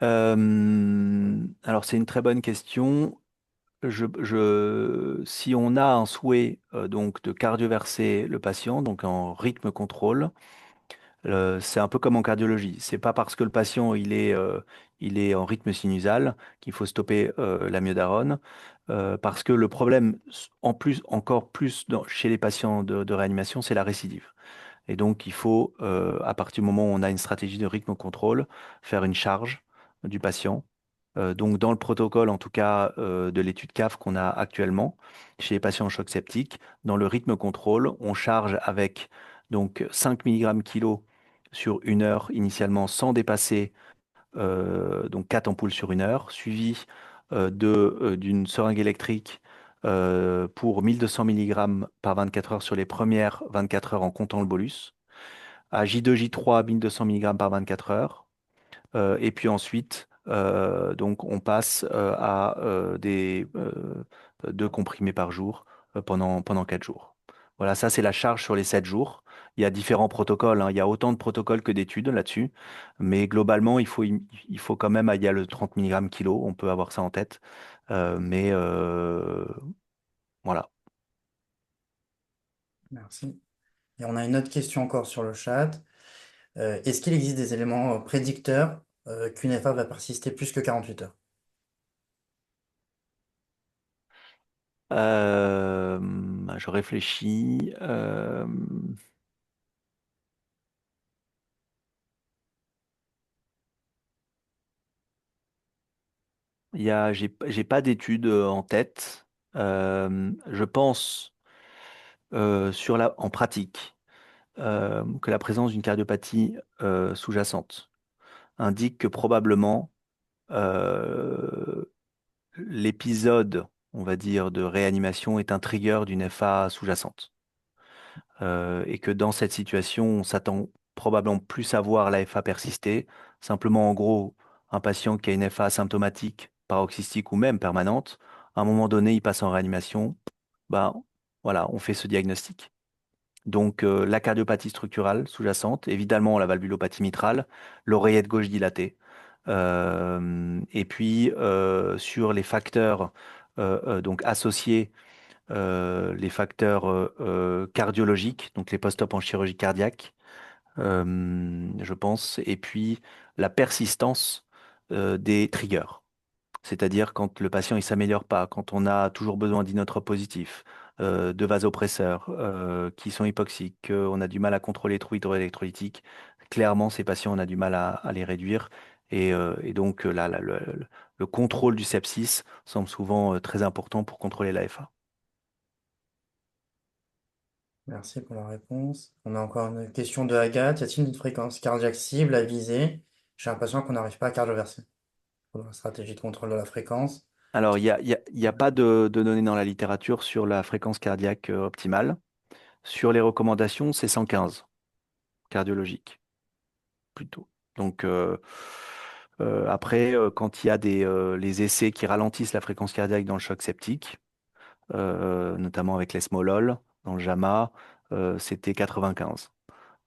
E: alors, c'est une très bonne question. Si on a un souhait donc de cardioverser le patient, donc en rythme contrôle, c'est un peu comme en cardiologie. C'est pas parce que le patient il est en rythme sinusal qu'il faut stopper l'amiodarone, parce que le problème, en plus, encore plus chez les patients de réanimation, c'est la récidive. Et donc, il faut, à partir du moment où on a une stratégie de rythme contrôle, faire une charge du patient. Donc, dans le protocole, en tout cas, de l'étude CAF qu'on a actuellement, chez les patients en choc septique, dans le rythme contrôle, on charge avec donc 5 mg kilo sur 1 heure, initialement sans dépasser donc 4 ampoules sur 1 heure, suivi d'une seringue électrique pour 1200 mg par 24 heures sur les premières 24 heures en comptant le bolus. À J2, J3, 1200 mg par 24 heures. Et puis ensuite, donc on passe à des 2 comprimés par jour pendant 4 jours. Voilà, ça c'est la charge sur les 7 jours. Il y a différents protocoles, hein. Il y a autant de protocoles que d'études là-dessus. Mais globalement, il faut quand même, il y a le 30 mg kilo, on peut avoir ça en tête. Mais voilà.
D: Merci. Et on a une autre question encore sur le chat. Est-ce qu'il existe des éléments prédicteurs qu'une FA va persister plus que 48 heures?
E: Euh, je réfléchis. J'ai pas d'études en tête. Je pense en pratique que la présence d'une cardiopathie sous-jacente indique que probablement euh, l'épisode, on va dire, de réanimation est un trigger d'une FA sous-jacente. Et que dans cette situation, on s'attend probablement plus à voir la FA persister. Simplement, en gros, un patient qui a une FA asymptomatique, paroxystique ou même permanente, à un moment donné, il passe en réanimation. Ben, voilà, on fait ce diagnostic. Donc, la cardiopathie structurale sous-jacente, évidemment la valvulopathie mitrale, l'oreillette gauche dilatée. Et puis, sur les facteurs donc associés, les facteurs cardiologiques, donc les post-op en chirurgie cardiaque, je pense, et puis la persistance des triggers. C'est-à-dire quand le patient il s'améliore pas, quand on a toujours besoin d'inotropes positifs, de vasopresseurs qui sont hypoxiques, qu'on a du mal à contrôler les trous hydroélectrolytiques, clairement ces patients on a du mal à les réduire et donc le contrôle du sepsis semble souvent très important pour contrôler l'AFA.
D: Merci pour la réponse. On a encore une question de Agathe. Y a-t-il une fréquence cardiaque cible à viser? J'ai l'impression qu'on n'arrive pas à cardioverser pour la stratégie de contrôle de la fréquence.
E: Alors il y a pas de données dans la littérature sur la fréquence cardiaque optimale. Sur les recommandations, c'est 115 cardiologique plutôt. Donc après, quand il y a les essais qui ralentissent la fréquence cardiaque dans le choc septique, notamment avec l'esmolol, dans le JAMA, c'était 95.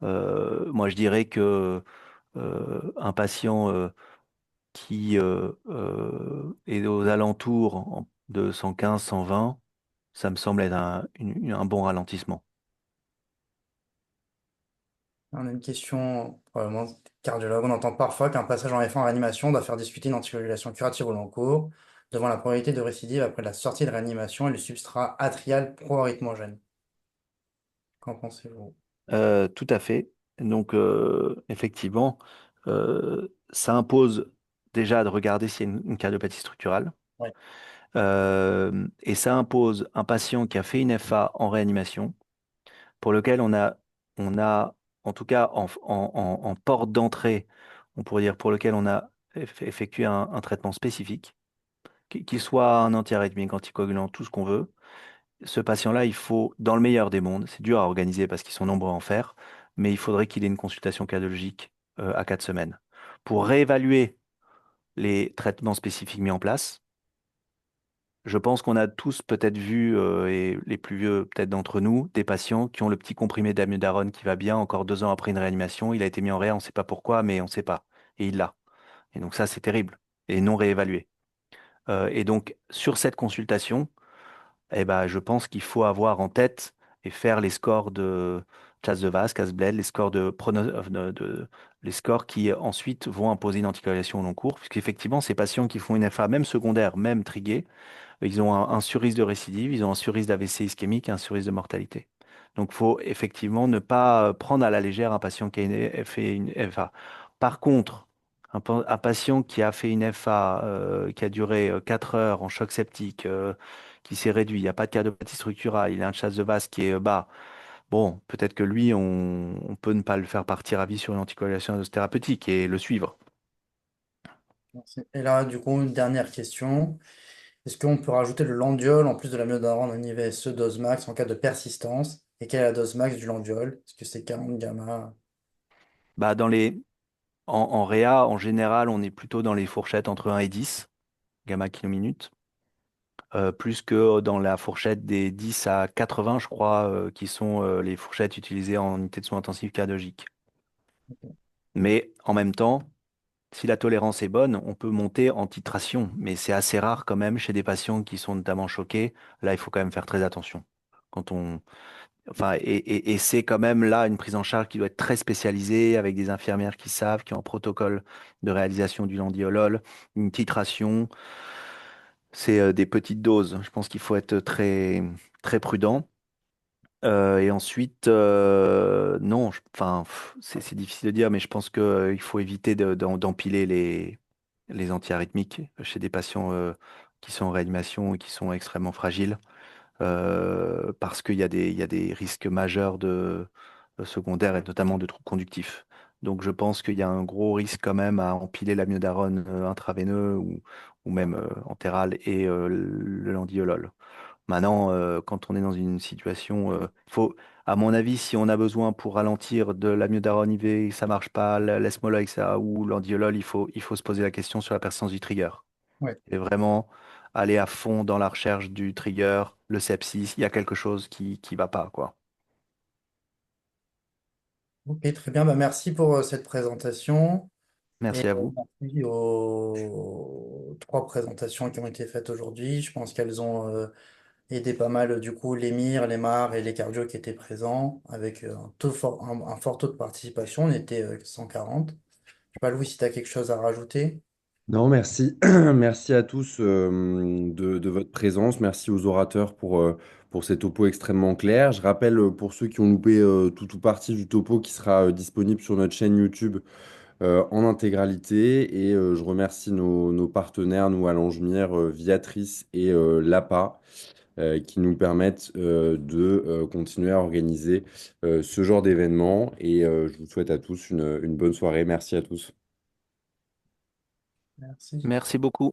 E: Moi, je dirais que un patient qui est aux alentours de 115, 120, ça me semble être un bon ralentissement.
D: On a une question, probablement cardiologue. On entend parfois qu'un passage en F1 en réanimation doit faire discuter une anticoagulation curative au long cours, devant la probabilité de récidive après la sortie de réanimation et le substrat atrial pro-arythmogène. Qu'en pensez-vous?
E: Tout à fait. Donc, effectivement, ça impose déjà de regarder s'il y a une cardiopathie structurale.
D: Ouais.
E: Et ça impose un patient qui a fait une FA en réanimation, pour lequel on a en tout cas en porte d'entrée, on pourrait dire pour lequel on a effectué un traitement spécifique, qui soit un antiarythmique, anticoagulant, tout ce qu'on veut. Ce patient-là, il faut, dans le meilleur des mondes, c'est dur à organiser parce qu'ils sont nombreux à en faire, mais il faudrait qu'il ait une consultation cardiologique à 4 semaines pour réévaluer les traitements spécifiques mis en place. Je pense qu'on a tous peut-être vu, et les plus vieux peut-être d'entre nous, des patients qui ont le petit comprimé d'amiodarone qui va bien encore 2 ans après une réanimation. Il a été mis en réa, on ne sait pas pourquoi, mais on ne sait pas. Et il l'a. Et donc ça, c'est terrible et non réévalué. Et donc, sur cette consultation, eh ben, je pense qu'il faut avoir en tête et faire les scores de Chas de Vaz, Casbled, les scores les scores qui ensuite vont imposer une anticoagulation au long cours, puisqu'effectivement, ces patients qui font une FA, même secondaire, même triguée, ils ont un surrisque de récidive, ils ont un surrisque d'AVC ischémique et un surrisque de mortalité. Donc, il faut effectivement ne pas prendre à la légère un patient qui a fait une FA. Par contre, un patient qui a fait une FA qui a duré 4 heures en choc septique, qui s'est réduit, il n'y a pas de cardiopathie structurale, il a un chasse de vase qui est bas, bon, peut-être que lui, on peut ne pas le faire partir à vie sur une anticoagulation thérapeutique et le suivre.
D: Merci. Et là, du coup, une dernière question. Est-ce qu'on peut rajouter le landiol en plus de la myodarone en IVSE dose max en cas de persistance? Et quelle est la dose max du landiol? Est-ce que c'est 40 gamma?
E: Bah, en réa, en général, on est plutôt dans les fourchettes entre 1 et 10 gamma kilominutes, plus que dans la fourchette des 10 à 80, je crois, qui sont les fourchettes utilisées en unité de soins intensifs cardiologiques. Mais en même temps, si la tolérance est bonne, on peut monter en titration, mais c'est assez rare quand même chez des patients qui sont notamment choqués. Là, il faut quand même faire très attention. Quand on, enfin, et c'est quand même là une prise en charge qui doit être très spécialisée avec des infirmières qui savent, qui ont un protocole de réalisation du landiolol, une titration. C'est des petites doses. Je pense qu'il faut être très, très prudent. Et ensuite, non, enfin, c'est difficile de dire, mais je pense qu'il faut éviter d'empiler les antiarythmiques chez des patients qui sont en réanimation et qui sont extrêmement fragiles, parce qu'il y a des risques majeurs secondaires et notamment de troubles conductifs. Donc je pense qu'il y a un gros risque quand même à empiler l'amiodarone intraveineux ou même entéral et le landiolol. Maintenant, quand on est dans une situation, faut, à mon avis, si on a besoin pour ralentir de l'amiodarone IV, ça marche pas, l'esmolol, etc., ou l'andiolol, il faut se poser la question sur la persistance du trigger.
D: Ouais.
E: Et vraiment aller à fond dans la recherche du trigger, le sepsis, il y a quelque chose qui va pas, quoi.
D: Ok, très bien. Bah, merci pour cette présentation et
E: Merci à vous.
D: merci aux trois présentations qui ont été faites aujourd'hui. Je pense qu'elles ont aidé pas mal, du coup, les MIR, les MAR et les cardios qui étaient présents avec un fort taux de participation. On était 140. Je sais pas, Louis, si tu as quelque chose à rajouter.
A: Non, merci. Merci à tous de votre présence. Merci aux orateurs pour ces topos extrêmement clairs. Je rappelle pour ceux qui ont loupé tout ou partie du topo qui sera disponible sur notre chaîne YouTube en intégralité. Et je remercie nos partenaires, nous à Langemier, Viatrice et LAPA, qui nous permettent de continuer à organiser ce genre d'événement. Et je vous souhaite à tous une bonne soirée. Merci à tous.
D: Merci.
E: Merci beaucoup.